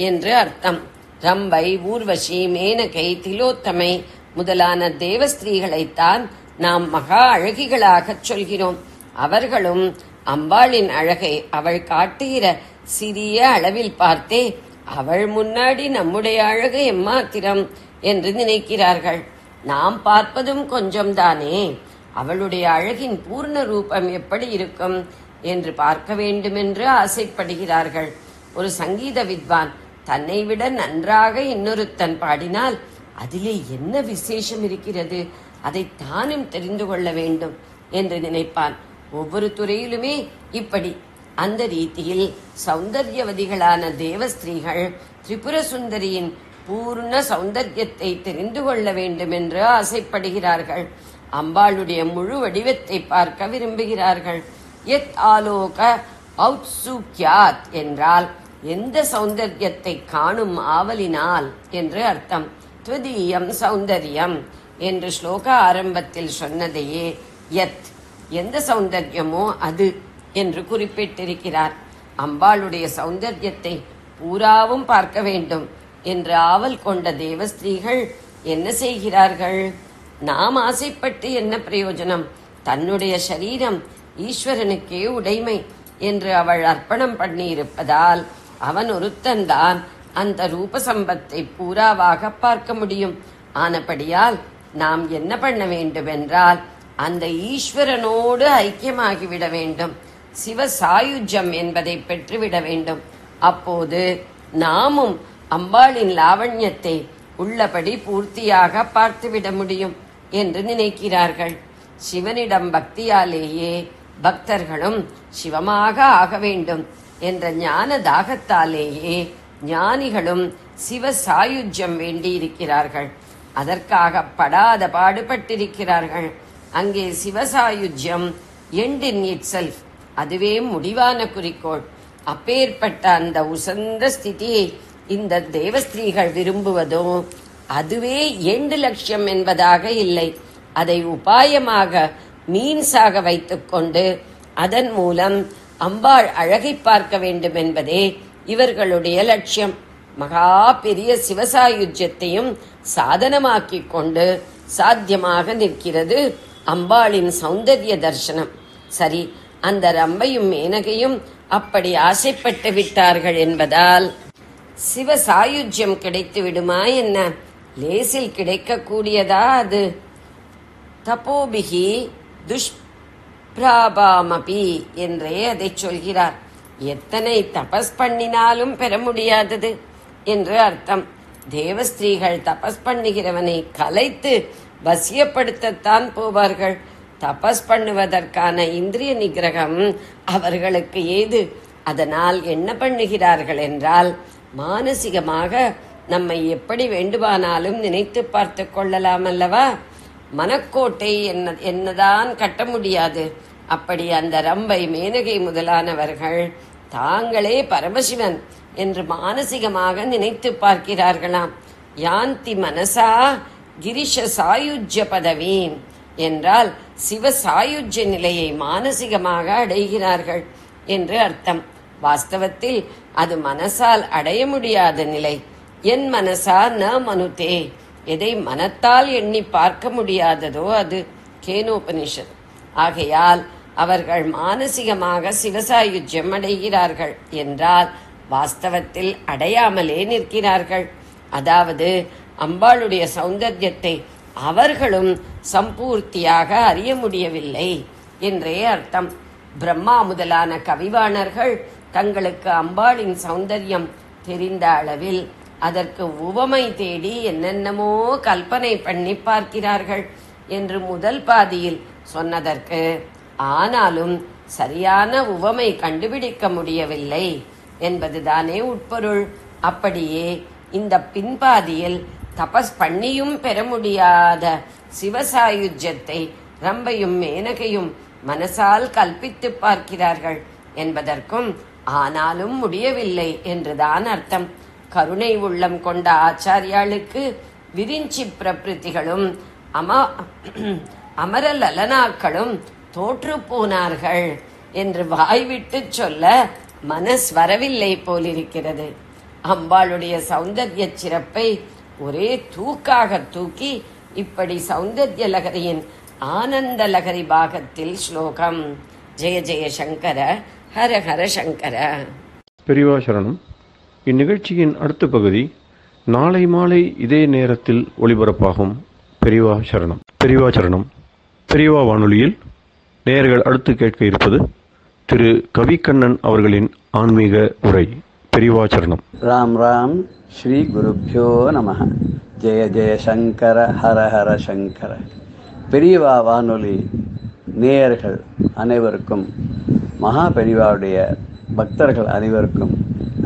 என்று அர்த்தம். ரம்பை, ஊர்வசி, மேனகை, திலோத்தமை முதலான தேவஸ்திரீகளைத்தான் நாம் மகா அழகிகளாகச் சொல்கிறோம். அவர்களும் அம்பாளின் அழகை அவள் காட்டுகிற சிறிய அளவில் பார்த்தே அவள் முன்னாடி நம்முடைய அழகு எம்மாத்திரம் என்று நினைக்கிறார்கள். நாம் பார்ப்பதும் கொஞ்சம்தானே, அவளுடைய அழகின் பூர்ண ரூபம் எப்படி இருக்கும் என்று பார்க்க வேண்டுமென்று ஆசைப்படுகிறார்கள். ஒரு சங்கீத வித்வான் தன்னை விட நன்றாக இன்னொருத்தன் பாடினால் அதிலே என்ன விசேஷம் இருக்கிறது, அதை தானும் தெரிந்து கொள்ள வேண்டும் என்று நினைப்பான். ஒவ்வொரு துறையிலுமே இப்படி. அந்த ரீதியில் சௌந்தர்யவதிகளான தேவஸ்திரீகள் திரிபுர சுந்தரியின் பூர்ண சௌந்தர்யத்தை தெரிந்து கொள்ள வேண்டும் என்று ஆசைப்படுகிறார்கள். அம்பாளுடைய முழு வடிவத்தை பார்க்க விரும்புகிறார்கள். யத் ஆலோக ஔத்சுக்யாத் என்றால் எந்த சௌந்தர்யத்தை காணும் ஆவலினால் என்று அர்த்தம். த்வதீயம் சௌந்தர்யம் என்று ஸ்லோக ஆரம்பத்தில் சொன்னதையே யத் எந்த சௌந்தர்யமோ அது என்று குறிப்பிட்டிருக்கிறார். அம்பாளுடைய சௌந்தர்யத்தை பூராவும் பார்க்க வேண்டும் என்று ஆவல் கொண்ட தேவஸ்திரீகள் என்ன செய்கிறார்கள்? நாம் ஆசைப்பட்டு என்ன பிரயோஜனம்? தன்னுடைய சரீரம் ஈஸ்வரனுக்கே உடைமை என்று அவள் அர்ப்பணம் பண்ணி இருப்பதால் அவன் ஒருத்தன்தான் அந்த ரூபசம்பத்தை பூராவாக பார்க்க முடியும். ஆனபடியால் நாம் என்ன பண்ண வேண்டும் என்றால் அந்த ஈஸ்வரனோடு ஐக்கியமாகிவிட வேண்டும். சிவ சாயுஜ்யம் என்பதை பெற்றுவிட வேண்டும். அப்போது நாமும் அம்பாளின் லாவண்யத்தை உள்ளபடி பூர்த்தியாக பார்த்துவிட முடியும் என்று நினைக்கிறார்கள். சிவனிடம் பக்தியாலேயே பக்தர்களும் சிவமாக ஆக வேண்டும் என்ற ஞான தாகத்தாலேயே ஞானிகளும் சிவ சாயுஜ்யம் வேண்டியிருக்கிறார்கள். அதற்காக படாத பாடுபட்டிருக்கிறார்கள். அங்கே சிவசாயுஜ்யம் எண்ட் இன் இட் செல்ஃப், அதுவே முடிவான குறிக்கோள். அப்பேற்பட்ட அந்த உசந்த ஸ்திதியை இந்த தேவஸ்திரீகள் விரும்புவதோ அதுவே எண்டு லட்சியம் என்பதாக இல்லை. அதை உபாயமாக மீன்ஸாக வைத்துக்கொண்டு அதன் மூலம் அம்பாள் அழகை பார்க்க வேண்டும் என்பதே இவர்களுடைய லட்சியம். மகா பெரிய சிவசாயுஜ்யத்தையும் சாதனமாக்கிக் கொண்டு சாத்தியமாக நிற்கிறது அம்பாளின் சௌந்தர்ய தர்சனம். சரி, அந்த ரம்பையும் மேனகையும் அப்படி ஆசைப்பட்டு விட்டார்கள் என்பதால் சிவ சாயுஜ்யம் கிடைத்து விடுமா என்ன? லேசில் கிடைக்கக்கூடியதா அது? தபோபிகி துஷ்பிராபாமபி என்றே அதை சொல்கிறார். எத்தனை தபஸ் பண்ணினாலும் பெற முடியாதது என்று அர்த்தம். தேவஸ்திரீகள் தபஸ் பண்ணுகிறவனை கலைத்து வசியப்படுத்தத்தான் போவார்கள். தபஸ் பண்ணுவதற்கான இந்திரிய நிகிரகம் அவர்களுக்கு ஏது? அதனால் என்ன பண்ணுகிறார்கள் என்றால், மானசிகமாக நம்மை எப்படி வேண்டுமானாலும் நினைத்து பார்த்து கொள்ளலாம் அல்லவா? மனக்கோட்டை என்னதான் கட்ட முடியாது. அப்படி அந்த ரம்பை, மேனகை முதலானவர்கள் தாங்களே பரமசிவன் என்று மானசிகமாக நினைத்து பார்க்கிறார்களாம். யாந்தி மனசா கிரிஷ சாயுஜ்ய பதவி என்றால் சிவ சாயுஜ்ய நிலையை மானசிகமாக அடைகிறார்கள் என்று அர்த்தம். வாஸ்தவத்தில் அது மனசால் அடைய முடியாத நிலை. என் மனசா ந மனுதே, எதை மனத்தால் எண்ணி பார்க்க முடியாததோ அது கேனோபனிஷத். ஆகையால் அவர்கள் மானசிகமாக சிவசாயுஜ்யம் அடைகிறார்கள் என்றால் வாஸ்தவத்தில் அடையாமலே நிற்கிறார்கள். அதாவது அம்பாளுடைய சௌந்தர்யத்தை அவர்களும் சம்பூர்த்தியாக அறிய முடியவில்லை என்றே அர்த்தம். பிரம்மா முதலான கவிவாணர்கள் தங்களுக்கு அம்பாளின் சௌந்தர்யம் தெரிந்த அளவில் அதற்கு உவமை தேடி என்னென்னமோ கல்பனை பண்ணி பார்க்கிறார்கள் என்று முதல் பாதியில் சொன்னதற்கு ஆனாலும் சரியான உவமை கண்டுபிடிக்க முடியவில்லை என்பதுதானே உட்பொருள். அப்படியே இந்த பின்பாதியில் தபஸ் பண்ணியும் பெற முடியாத சிவசாயுஜ்யத்தை ரம்பையும் மேனகையும் மனசால் கல்பித்து பார்க்கிறார்கள் என்பதற்கும் ஆனாலும் முடியவில்லை என்றுதான் அர்த்தம். கருணை உள்ளம் கொண்ட ஆச்சாரியாளுக்கு விரிஞ்சி பிரபிருத்திகளும் அமரலலனாக்களும் தோற்று போனார்கள் என்று வாய்விட்டு சொல்ல மனஸ் வரவில்லை போலிருக்கிறது. அம்பாளுடைய சௌந்தர்ய சிறப்பை ஒரே தூக்காக தூக்கி இப்படி சௌந்தர்ய லகரியின் ஆனந்த லகரி பாகத்தில் ஸ்லோகம். ஜெய ஜெய சங்கர, ஹர ஹர சங்கர. பெரியவா சரணம். இந்நிகழ்ச்சியின் அடுத்த பகுதி நாளை மாலை இதே நேரத்தில் ஒளிபரப்பாகும். பெரியவா சரணம். பெரியவா சரணம். பெரியவா வானொலியில் நேயர்கள் அடுத்து கேட்க இருப்பது திரு கவிக்கண்ணன் அவர்களின் ஆன்மீக உரை. பெரியவா சரணம். ராம் ராம். ஸ்ரீ குருப்யோ நமஹ. ஜெய ஜெய சங்கர, ஹர ஹர சங்கர. பெரியவா வானொலி நேயர்கள் அனைவருக்கும், மகா பெரியவாவுடைய பக்தர்கள் அனைவருக்கும்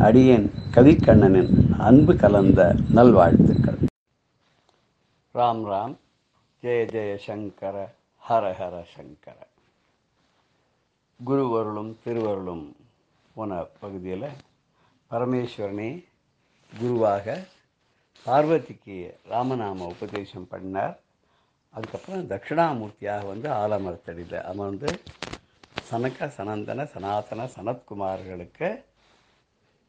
அடியேன் கவிக்கண்ணனின் அன்பு கலந்த நல்வாழ்த்துக்கள். ராம் ராம். ஜெய ஜெய சங்கர, ஹர ஹர சங்கர. குருவருளும் திருவருளும் போன பகுதியில் பரமேஸ்வரனே குருவாக பார்வதிக்கு ராமநாம உபதேசம் பண்ணார். அதுக்கப்புறம் தட்சிணாமூர்த்தியாக வந்து ஆலமரத்தடியில் அமர்ந்து சனக சனந்தன சனாதன சனத்குமார்களுக்கு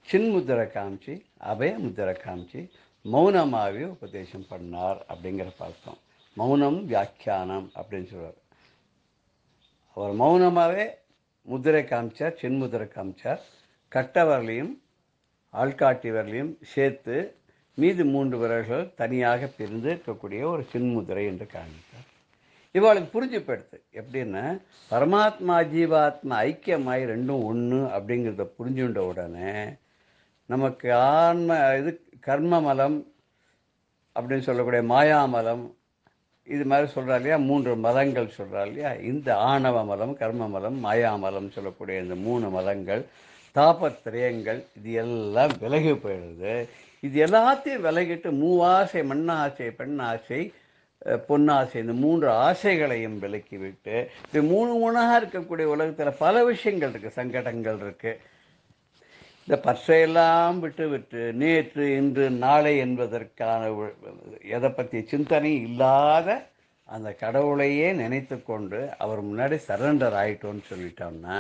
சின்முத்திரை காமிச்சு அபய முத்திரை காமிச்சு மௌனமாகவே உபதேசம் பண்ணார் அப்படிங்கிற பார்த்தோம். மௌனம் வியாக்கியானம் அப்படின்னு சொல்கிறார். அவர் மௌனமாகவே முதிரை காமிச்சார், சின்முதிரை காமிச்சார். கட்டவர்களையும் ஆள்காட்டி வரலையும் சேர்த்து மீது 3 விரல்கள் தனியாக பிரிந்து இருக்கக்கூடிய ஒரு சின்முதிரை என்று காமித்தார். இவளுக்கு புரிஞ்சு போயிடுது. எப்படின்னா, பரமாத்மா ஜீவாத்மா ஐக்கியமாய் ரெண்டும் ஒன்று அப்படிங்கிறத புரிஞ்சுட்ட உடனே நமக்கு கர்மமலம் அப்படின்னு சொல்லக்கூடிய மாயாமலம், இது மாதிரி சொல்கிறா இல்லையா, 3 மலங்கள் சொல்கிறா இல்லையா. இந்த ஆணவ மலம், கர்மமலம், மாயாமலம் சொல்லக்கூடிய இந்த 3 மலங்கள், தாபத்திரயங்கள், இது எல்லாம் விலகி போயிடுது. இது எல்லாத்தையும் விலகிட்டு மூவாசை, மண்ணாசை, பெண்ணாசை, பொன்னாசை, இந்த 3 ஆசைகளையும் விலக்கி விட்டு இது 3 இருக்கக்கூடிய உலகத்தில் பல விஷயங்கள் இருக்குது, சங்கடங்கள் இருக்குது. இந்த பற்றையெல்லாம் விட்டு நேற்று இன்று நாளை என்பதற்கான எதை பற்றி சிந்தனை இல்லாத அந்த கடவுளையே நினைத்து கொண்டு அவர் முன்னாடி சரண்டர் ஆகிட்டோன்னு சொல்லிட்டோம்னா,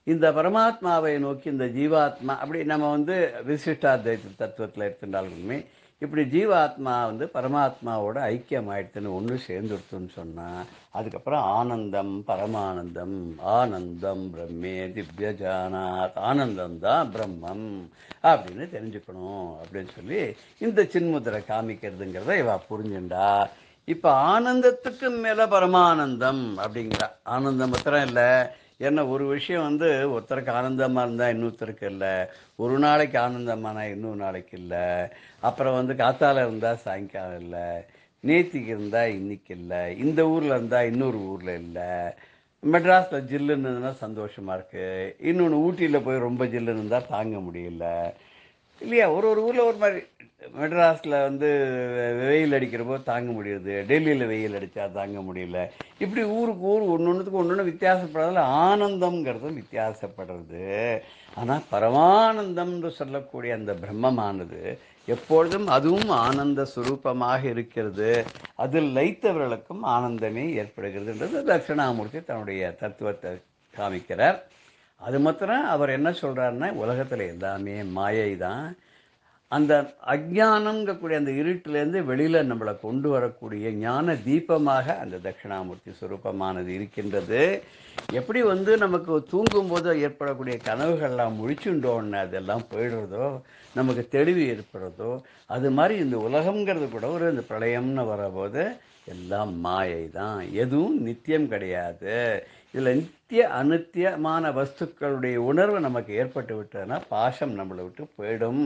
இந்த பரமாத்மாவை நோக்கி இந்த ஜீவாத்மா அப்படி நம்ம வந்து விசிஷ்டாத்வைத தத்துவத்தில் எடுத்துட்டாலுமே இப்படி ஜீவாத்மா வந்து பரமாத்மாவோட ஐக்கியம் ஆயிடுத்துன்னு ஒன்று சேர்ந்துடுத்துன்னு சொன்னால், அதுக்கப்புறம் ஆனந்தம் பரமானந்தம், ஆனந்தம் பிரம்மே திவ்யஜானாத், ஆனந்தம்தான் பிரம்மம் அப்படின்னு தெரிஞ்சுக்கணும் அப்படின்னு சொல்லி இந்த சின்முத்திரை காமிக்கிறதுங்கிறத இவ புரிஞ்சுண்டா. இப்போ ஆனந்தத்துக்கு மேலே பரமானந்தம் அப்படிங்கிறா. ஆனந்தம் மாத்திரம் இல்லை, ஏன்னா ஒரு விஷயம் வந்து ஒருத்தருக்கு ஆனந்தமாக இருந்தால் இன்னொருத்தருக்கு இல்லை, ஒரு நாளைக்கு ஆனந்தமானால் இன்னொரு நாளைக்கு இல்லை, அப்புறம் வந்து காத்தால இருந்தால் சாயங்காலம் இல்லை, நேத்திக்கு இருந்தால் இன்னைக்கு இல்லை, இந்த ஊரில் இருந்தால் இன்னொரு ஊரில் இல்லை, மெட்ராஸில் ஜில்லுன்னு இருந்தால் சந்தோஷமாக இருக்குது, இன்னொன்று ஊட்டியில் போய் ரொம்ப ஜில்லுன்னு இருந்தால் தாங்க முடியல இல்லையா. ஒரு ஊரில் ஒரு மாதிரி, மெட்ராஸில் வந்து வெயில் அடிக்கிற போது தாங்க முடியுது, டெல்லியில் வெயில் அடித்தா தாங்க முடியல. இப்படி ஊருக்கு ஊர் ஒன்று ஒன்று வித்தியாசப்படுறதுல ஆனந்தம்ங்கிறதும் வித்தியாசப்படுறது. ஆனால் பரமானந்தம்னு சொல்லக்கூடிய அந்த பிரம்மமானது எப்பொழுதும் அதுவும் ஆனந்த சுரூபமாக இருக்கிறது. அதில் லயித்தவர்களுக்கும் ஆனந்தமே ஏற்படுகிறதுன்றது தட்சிணாமூர்த்தி தன்னுடைய தத்துவத்தை காமிக்கிறார். அது மாத்திரம் அவர் என்ன சொல்கிறாருன்னா, உலகத்தில் எல்லாமே மாயை தான். அந்த அஜ்ஞானம்ங்கக்கூடிய அந்த இருட்டிலேருந்து வெளியில் நம்மளை கொண்டு வரக்கூடிய ஞான தீபமாக அந்த தட்சிணாமூர்த்தி சுரூபமானது இருக்கின்றது. எப்படி வந்து நமக்கு தூங்கும்போது ஏற்படக்கூடிய கனவுகள்லாம் முழிச்சுண்டோன்னு அதெல்லாம் போயிடுறதோ, நமக்கு தெளிவு ஏற்படுறதோ, அது மாதிரி இந்த உலகம்ங்கிறது கூட ஒரு இந்த பிரளயம்னு வரபோது எல்லாம் மாயை தான், எதுவும் நித்தியம் கிடையாது. இதில் நித்திய அநித்தியமான வஸ்துக்களுடைய உணர்வு நமக்கு ஏற்பட்டு விட்டதுன்னா பாசம் நம்மளை விட்டு போயிடும்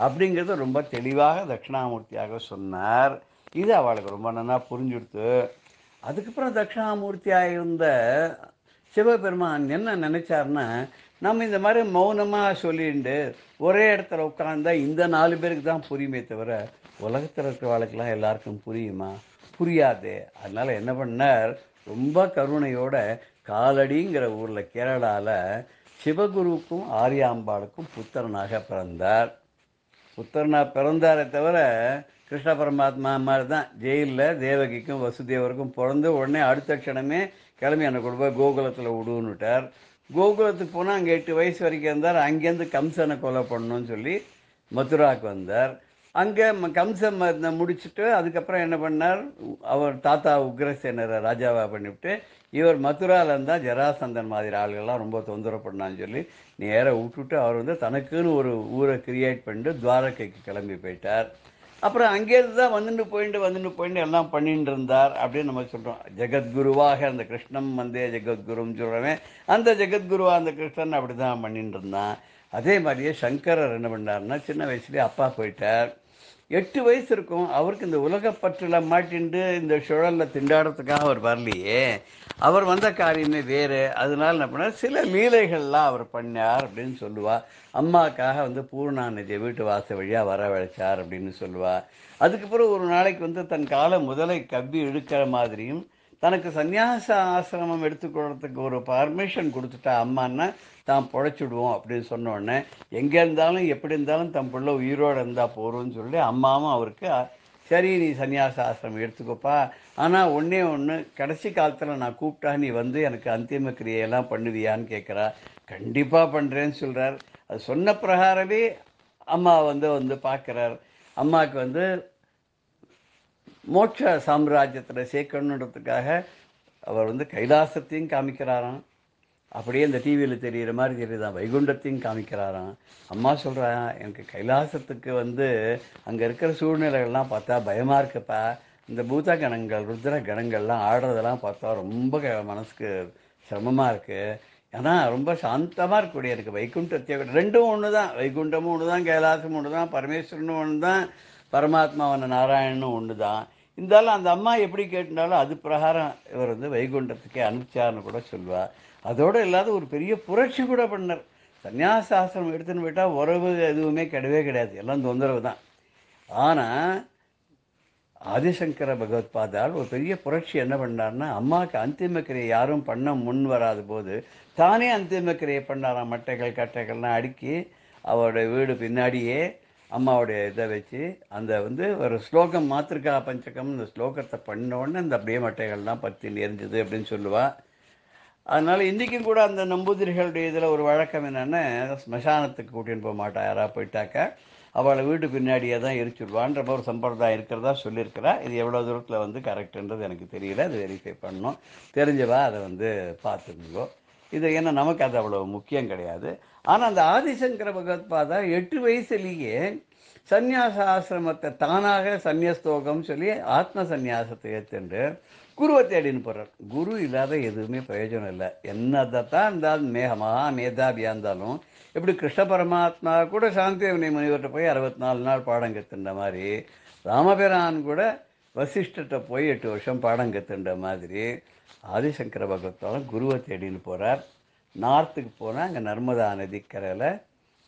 அப்படிங்கிறது ரொம்ப தெளிவாக தட்சிணாமூர்த்தியாக சொன்னார். இது அவளுக்கு ரொம்ப நல்லா புரிஞ்சுடுத்து. அதுக்கப்புறம் தட்சிணாமூர்த்தியாக இருந்த சிவபெருமான் என்ன நினைச்சார்னா, நம்ம இந்த மாதிரி மௌனமாக சொல்லிட்டு ஒரே இடத்துல உட்காந்தா இந்த 4 பேருக்கு தான் புரியுமே தவிர உலகத்தில் இருக்கிறவளுக்கெல்லாம் எல்லாருக்கும் புரியுமா? புரியாது. அதனால் என்ன பண்ணார், ரொம்ப கருணையோட காலடிங்கிற ஊரில் கேரளாவில் சிவகுருவுக்கும் ஆரியாம்பாளுக்கும் புத்திரனாக பிறந்தார். புத்திரனா பிறந்தாரே தவிர கிருஷ்ண பரமாத்மா மாதிரி தான் ஜெயிலில் தேவகிக்கும் வசுதேவருக்கும் பிறந்து உடனே அடுத்த க்ஷணமே கிளம்பி என்னை கொண்டு போய் கோகுலத்தில் விடுன்னுட்டார். கோகுலத்துக்கு போனால் அங்கே 8 வயசு வரைக்கும் இருந்தார். அங்கேருந்து கம்சனை கொலை பண்ணணும்னு சொல்லி மதுராவுக்கு வந்தார். அங்கே கம்சன் முடிச்சுட்டு அதுக்கப்புறம் என்ன பண்ணார், அவர் தாத்தா உக்ரசேனரை ராஜாவாக பண்ணிவிட்டு இவர் மதுராவில் இருந்தால் ஜராசந்தன் மாதிரி ஆளுகள்லாம் ரொம்ப தொந்தரவு பண்ணான்னு சொல்லி நேராக விட்டுட்டு அவர் வந்து தனக்குன்னு ஒரு ஊரை கிரியேட் பண்ணிட்டு துவாரகைக்கு கிளம்பி போயிட்டார். அப்புறம் அங்கேருந்து தான் வந்துட்டு போயிட்டு எல்லாம் பண்ணிட்டு இருந்தார் அப்படின்னு நம்ம சொல்கிறோம். ஜெகத்குருவாக அந்த கிருஷ்ணன் வந்தே ஜெகத்குருன்னு சொல்கிறவன் அந்த ஜெகத்குருவா அந்த கிருஷ்ணன் அப்படி தான் பண்ணிட்டு இருந்தான். அதே மாதிரியே சங்கரர் என்ன பண்ணார்னா சின்ன வயசுலேயே அப்பா போயிட்டார். 8 வயசு இருக்கும். அவருக்கு இந்த உலகப்பற்றில் மாட்டின்ட்டு இந்த சுழலில் திண்டாடுறதுக்காக அவர் வரலையே, அவர் வந்த காரியமே வேறு. அதனால என்ன பண்ணார், சில லீலைகள்லாம் அவர் பண்ணார் அப்படின்னு சொல்லுவாள். அம்மாக்காக வந்து பூர்ணாநிதியை வீட்டு வாசல் வழியாக வரவழைச்சார் அப்படின்னு சொல்லுவாள். அதுக்கப்புறம் ஒரு நாளைக்கு வந்து தன் காலை முதலை கவ்வி இழுக்கிற மாதிரியும் தனக்கு சந்நியாச ஆசிரமம் எடுத்துக்கொள்றதுக்கு ஒரு பர்மிஷன் கொடுத்துட்டா அம்மான்னா தான் பொழைச்சிடுவோம் அப்படின்னு சொன்ன உடனே எங்கே இருந்தாலும் எப்படி இருந்தாலும் தன் பிள்ளை உயிரோடு இருந்தால் போகிறோன்னு சொல்லி அம்மாவும் அவருக்கு சரி நீ சன்னியாச ஆசிரமம் எடுத்துக்கோப்பா, ஆனால் ஒன்று கடைசி காலத்தில் நான் கூப்பிட்டா நீ வந்து எனக்கு அந்திம கிரியையெல்லாம் பண்ணுவியான்னு கேட்குறா. கண்டிப்பாக பண்ணுறேன்னு சொல்கிறார். அது சொன்ன பிரகாரமே அம்மா வந்து பார்க்குறார். அம்மாவுக்கு வந்து மோட்ச சாம்ராஜ்யத்தில் சேர்க்கணுன்றதுக்காக அவர் வந்து கைலாசத்தையும் காமிக்கிறாராம். அப்படியே இந்த டிவியில் தெரிகிற மாதிரி தெரியுதான் வைகுண்டத்தையும் காமிக்கிறாராம். அம்மா சொல்கிறா, எனக்கு கைலாசத்துக்கு வந்து அங்கே இருக்கிற சூழ்நிலைகள்லாம் பார்த்தா பயமாக இருக்குப்பா. இந்த பூத கணங்கள் ருத்ர கணங்கள்லாம் ஆடுறதெல்லாம் பார்த்தா ரொம்ப மனசுக்கு சிரமமாக இருக்குது. ஏன்னா ரொம்ப சாந்தமாக இருக்கக்கூடிய இருக்குது. வைகுண்டத்தை ரெண்டும் ஒன்று தான், வைகுண்டமும் ஒன்று தான், கைலாசமும் ஒன்று தான், பரமேஸ்வரனும் ஒன்று தான், பரமாத்மாவான நாராயணனும் ஒன்று தான். இருந்தாலும் அந்த அம்மா எப்படி கேட்டுனாலும் அது பிரகாரம் இவர் வந்து வைகுண்டத்துக்கே அனுப்பிச்சார்னு கூட சொல்லுவாள். அதோடு இல்லாத ஒரு பெரிய புரட்சி கூட பண்ணார். சன்னியாச ஆசிரமம் எடுத்துன்னு போயிட்டால் உறவு எதுவுமே கிடையாது, எல்லாம் தொந்தரவு தான். ஆனால் ஆதிசங்கர பகவத்பாதால் ஒரு பெரிய புரட்சி என்ன பண்ணார்னா, அம்மாவுக்கு அந்திமக்கிரியை யாரும் பண்ண முன் வராத போது தானே அந்திமக்கிரியை பண்ணாராம். மட்டைகள் கட்டைகள்லாம் அடுக்கி அவருடைய வீடு பின்னாடியே அம்மாவுடைய இதை வச்சு அந்த வந்து ஒரு ஸ்லோகம் மாத்திருக்கா பஞ்சகம் இந்த ஸ்லோகத்தை பண்ண உடனே அந்த அப்படியே மட்டைகள்லாம் பற்றி எரிஞ்சுது அப்படின்னு சொல்லுவாள். அதனால் இன்றைக்கும் கூட அந்த நம்பூதிரிகளுடைய இதில் ஒரு வழக்கம் என்னென்னா, ஸ்மசானத்துக்கு கூட்டின்னு போக மாட்டா. யாராக போயிட்டாக்கா அவளை வீட்டு பின்னாடியே தான் எரிச்சுடுவான்ற ஒரு சம்பிரதாயம் இருக்கிறதா சொல்லியிருக்கிறா. இது எவ்வளோ தூரத்தில் வந்து கரெக்டுன்றது எனக்கு தெரியல, அது வெரிஃபை பண்ணணும். தெரிஞ்சவா அதை வந்து பார்த்துருந்தோ. இது ஏன்னா நமக்கு அது அவ்வளோ முக்கியம் கிடையாது. ஆனால் அந்த ஆதிசங்கர பகவத்பாதா 8 வயசுலேயே சந்நியாச ஆசிரமத்தை தானாக சந்நியஸ்தோகம் சொல்லி ஆத்ம சந்நியாசத்தை ஏற்றுண்டு குருவை தேடின்னு போகிறார். குரு இல்லாத எதுவுமே பிரயோஜனம் இல்லை. என்னதான் இருந்தாலும் மகா மேதாவியாக இருந்தாலும் எப்படி கிருஷ்ண பரமாத்மா கூட சாந்திவனி முனிவர்கிட்ட போய் 64 நாள் பாடம் கற்றுண்ட மாதிரி, ராமபிரான் கூட வசிஷ்டத்தை போய் 8 வருஷம் பாடம் கற்றுண்ட மாதிரி ஆதிசங்கர பகவத்தாலும் குருவை தேடின்னு போகிறார். நார்த்துக்கு போனால் அங்கே நர்மதா நதிக்கரையில்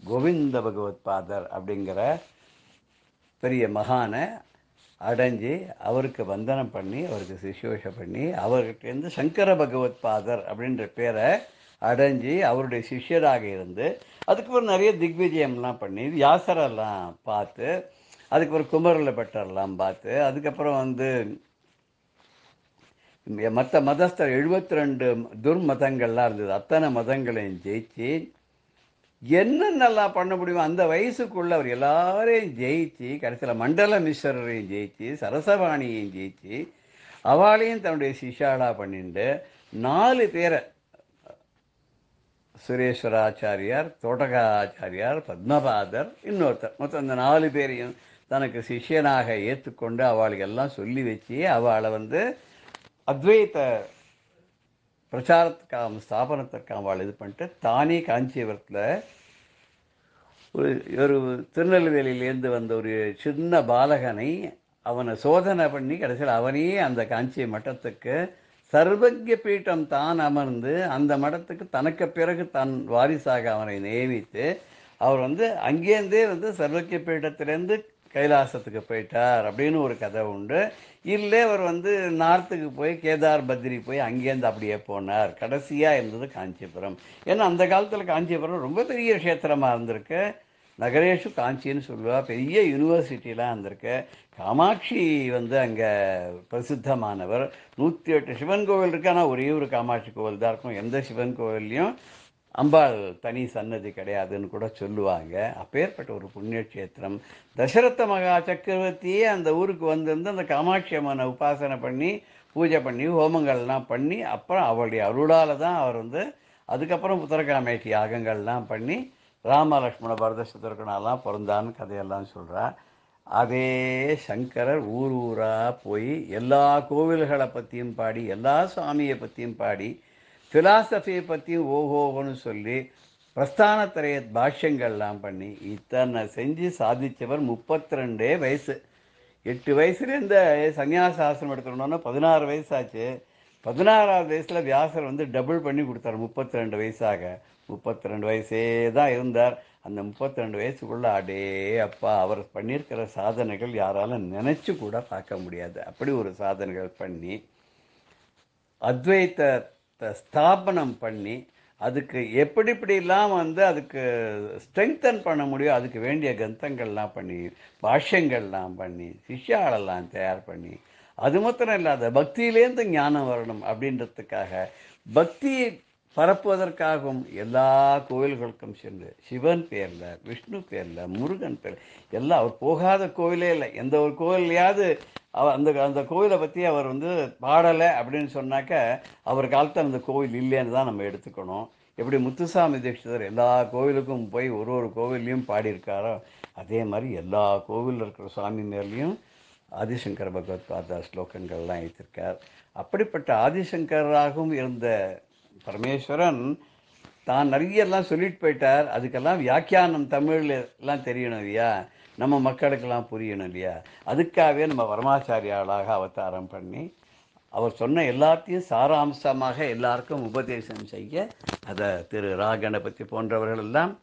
கோவிந்த பகவத்பாதர் அப்படிங்கிற பெரிய மகானை அடைஞ்சி அவருக்கு வந்தனம் பண்ணி அவருக்கு சிசுவேஷ பண்ணி அவர்கிட்டேருந்து சங்கர பகவத்பாதர் அப்படின்ற பேரை அடைஞ்சி அவருடைய சிஷ்யராக இருந்து அதுக்கப்புறம் நிறைய திக்விஜயம்லாம் பண்ணி வியாசரெல்லாம் பார்த்து அதுக்கப்புறம் குமரில் பெற்றரெல்லாம் பார்த்து அதுக்கப்புறம் வந்து மற்ற மதஸ்தர் 72 துர்மதங்கள்லாம் இருந்தது. அத்தனை மதங்களையும் ஜெயிச்சு என்னென்னலாம் பண்ண முடியுமோ அந்த வயசுக்குள்ள அவர் எல்லாரையும் ஜெயிச்சு கடைசியில் மண்டல மிஸ்வரையும் ஜெயிச்சு சரசவாணியையும் ஜெயிச்சு அவளையும் தன்னுடைய சிஷாலா பண்ணிட்டு 4 பேரை சுரேஸ்வராச்சாரியார், தோட்டகாச்சாரியார், பத்மபாதர், இன்னொருத்தர், மொத்தம் அந்த 4 பேரையும் தனக்கு சிஷ்யனாக ஏற்றுக்கொண்டு அவளுக்கு எல்லாம் சொல்லி வச்சு அவளை வந்து அத்வைத பிரச்சாரத்துக்காக ஸ்தாபனத்துக்காக அவள் இது பண்ணிட்டு தானே காஞ்சிபுரத்தில் ஒரு திருநெல்வேலியிலேருந்து வந்த ஒரு சின்ன பாலகனை அவனை சோதனை பண்ணி கடைசியில் அவனையே அந்த காஞ்சி மட்டத்துக்கு சர்வஜ்ய பீட்டம் தான் அமர்ந்து அந்த மடத்துக்கு தனக்கு பிறகு தன் வாரிசாக அவனை நியமித்து அவர் அங்கேருந்தே சர்வஜ்ய பீட்டத்திலேருந்து கைலாசத்துக்கு போயிட்டார் அப்படின்னு ஒரு கதை உண்டு. இல்லை அவர் நார்த்துக்கு போய் கேதார் பத்ரி போய் அங்கேருந்து அப்படியே போனார். கடைசியாக இருந்தது காஞ்சிபுரம். ஏன்னா அந்த காலத்தில் காஞ்சிபுரம் ரொம்ப பெரிய க்ஷேத்திரமாக இருந்திருக்கு. நகரேஷு காஞ்சின்னு சொல்லுவா. பெரிய யூனிவர்சிட்டிலாம் இருந்திருக்கு. காமாட்சி அங்கே பிரசித்தமானவர். 108 சிவன் கோவில் இருக்கு. ஆனால் ஒரே ஒரு காமாட்சி கோவில் தான் இருக்கும். எந்த சிவன் கோவில்லையும் அம்பாள் தனி சன்னதி கிடையாதுன்னு கூட சொல்லுவாங்க. அப்பேற்பட்ட ஒரு புண்ணியக்ஷேத்திரம். தசரத மகா சக்கரவர்த்தியே அந்த ஊருக்கு வந்திருந்து அந்த காமாட்சி அம்மனை உபாசனை பண்ணி பூஜை பண்ணி ஹோமங்கள்லாம் பண்ணி அப்புறம் அவளுடைய அருளால் தான் அவர் அதுக்கப்புறம் புத்திரகாமேட்டி யாகங்கள்லாம் பண்ணி ராமலக்ஷ்மண பரத சத்ருகனாலாம் பிறந்தான்னு கதையெல்லாம் சொல்கிறார். அதே சங்கரர் ஊர் ஊராக போய் எல்லா கோவில்களை பற்றியும் பாடி எல்லா சுவாமியை பற்றியும் பாடி ஃபிலாசபியை பற்றியும் ஓஹோன்னு சொல்லி பிரஸ்தானத்திரைய பாஷ்யங்கள்லாம் பண்ணி இத்தனை செஞ்சு சாதித்தவர். 32 வயசு. 8 வயசுலேருந்து சன்னியாச ஆசிரமம் எடுத்துக்கணுன்னா 16 வயசாச்சு. 16ஆவது வயசில் வியாசர் டபுள் பண்ணி கொடுத்தார் 32 வயசாக. 32 வயசே தான் இருந்தார். அந்த 32 வயசுக்குள்ளே அடே அப்பா அவர் பண்ணியிருக்கிற சாதனைகள் யாராலும் நினச்சி கூட பார்க்க முடியாது. அப்படி ஒரு சாதனைகள் பண்ணி அத்வைத்த ஸ்தாபனம் பண்ணி அதுக்கு எப்படிலாம் அதுக்கு ஸ்ட்ரெங்தன் பண்ண முடியும் அதுக்கு வேண்டிய கிரந்தங்கள்லாம் பண்ணி பாஷ்யங்கள்லாம் பண்ணி சிஷ்யாளெல்லாம் தயார் பண்ணி அது மாத்திரம் இல்லாத பக்தியிலேருந்து ஞானம் வரணும் அப்படின்றதுக்காக பக்தி பரப்புவதற்காகவும் எல்லா கோவில்களுக்கும் சென்று சிவன் பேரில் விஷ்ணு பேரில் முருகன் பேரில் எல்லாம் அவர் போகாத கோவிலே இல்லை. எந்த ஒரு கோவிலையாவது அந்த கோவிலை பற்றி அவர் பாடலை அப்படின்னு சொன்னாக்க அவர் காலத்தில் அந்த கோவில் இல்லைன்னு தான் நம்ம எடுத்துக்கணும். எப்படி முத்துசாமி தீட்சிதர் எல்லா கோவிலுக்கும் போய் ஒரு கோவில்லையும் பாடியிருக்காரோ அதே மாதிரி எல்லா கோவிலில் இருக்கிற சுவாமி மேலேயும் ஆதிசங்கர பகவத்பாதா ஸ்லோகங்கள்லாம் எழுதியிருக்கார். அப்படிப்பட்ட ஆதிசங்கராகவும் இருந்த பரமேஸ்வரன் தான் நிறையெல்லாம் சொல்லிட்டு போயிட்டார். அதுக்கெல்லாம் வியாக்கியானம் தமிழில் எல்லாம் தெரியணும் இல்லையா, நம்ம மக்களுக்கெல்லாம் புரியணும் இல்லையா. அதுக்காகவே நம்ம பரமாச்சாரியாளாக அவதாரம் பண்ணி அவர் சொன்ன எல்லாத்தையும் சாராம்சமாக எல்லாருக்கும் உபதேசம் செய்ய அதை திரு ரா கணபதி போன்றவர்களெல்லாம்,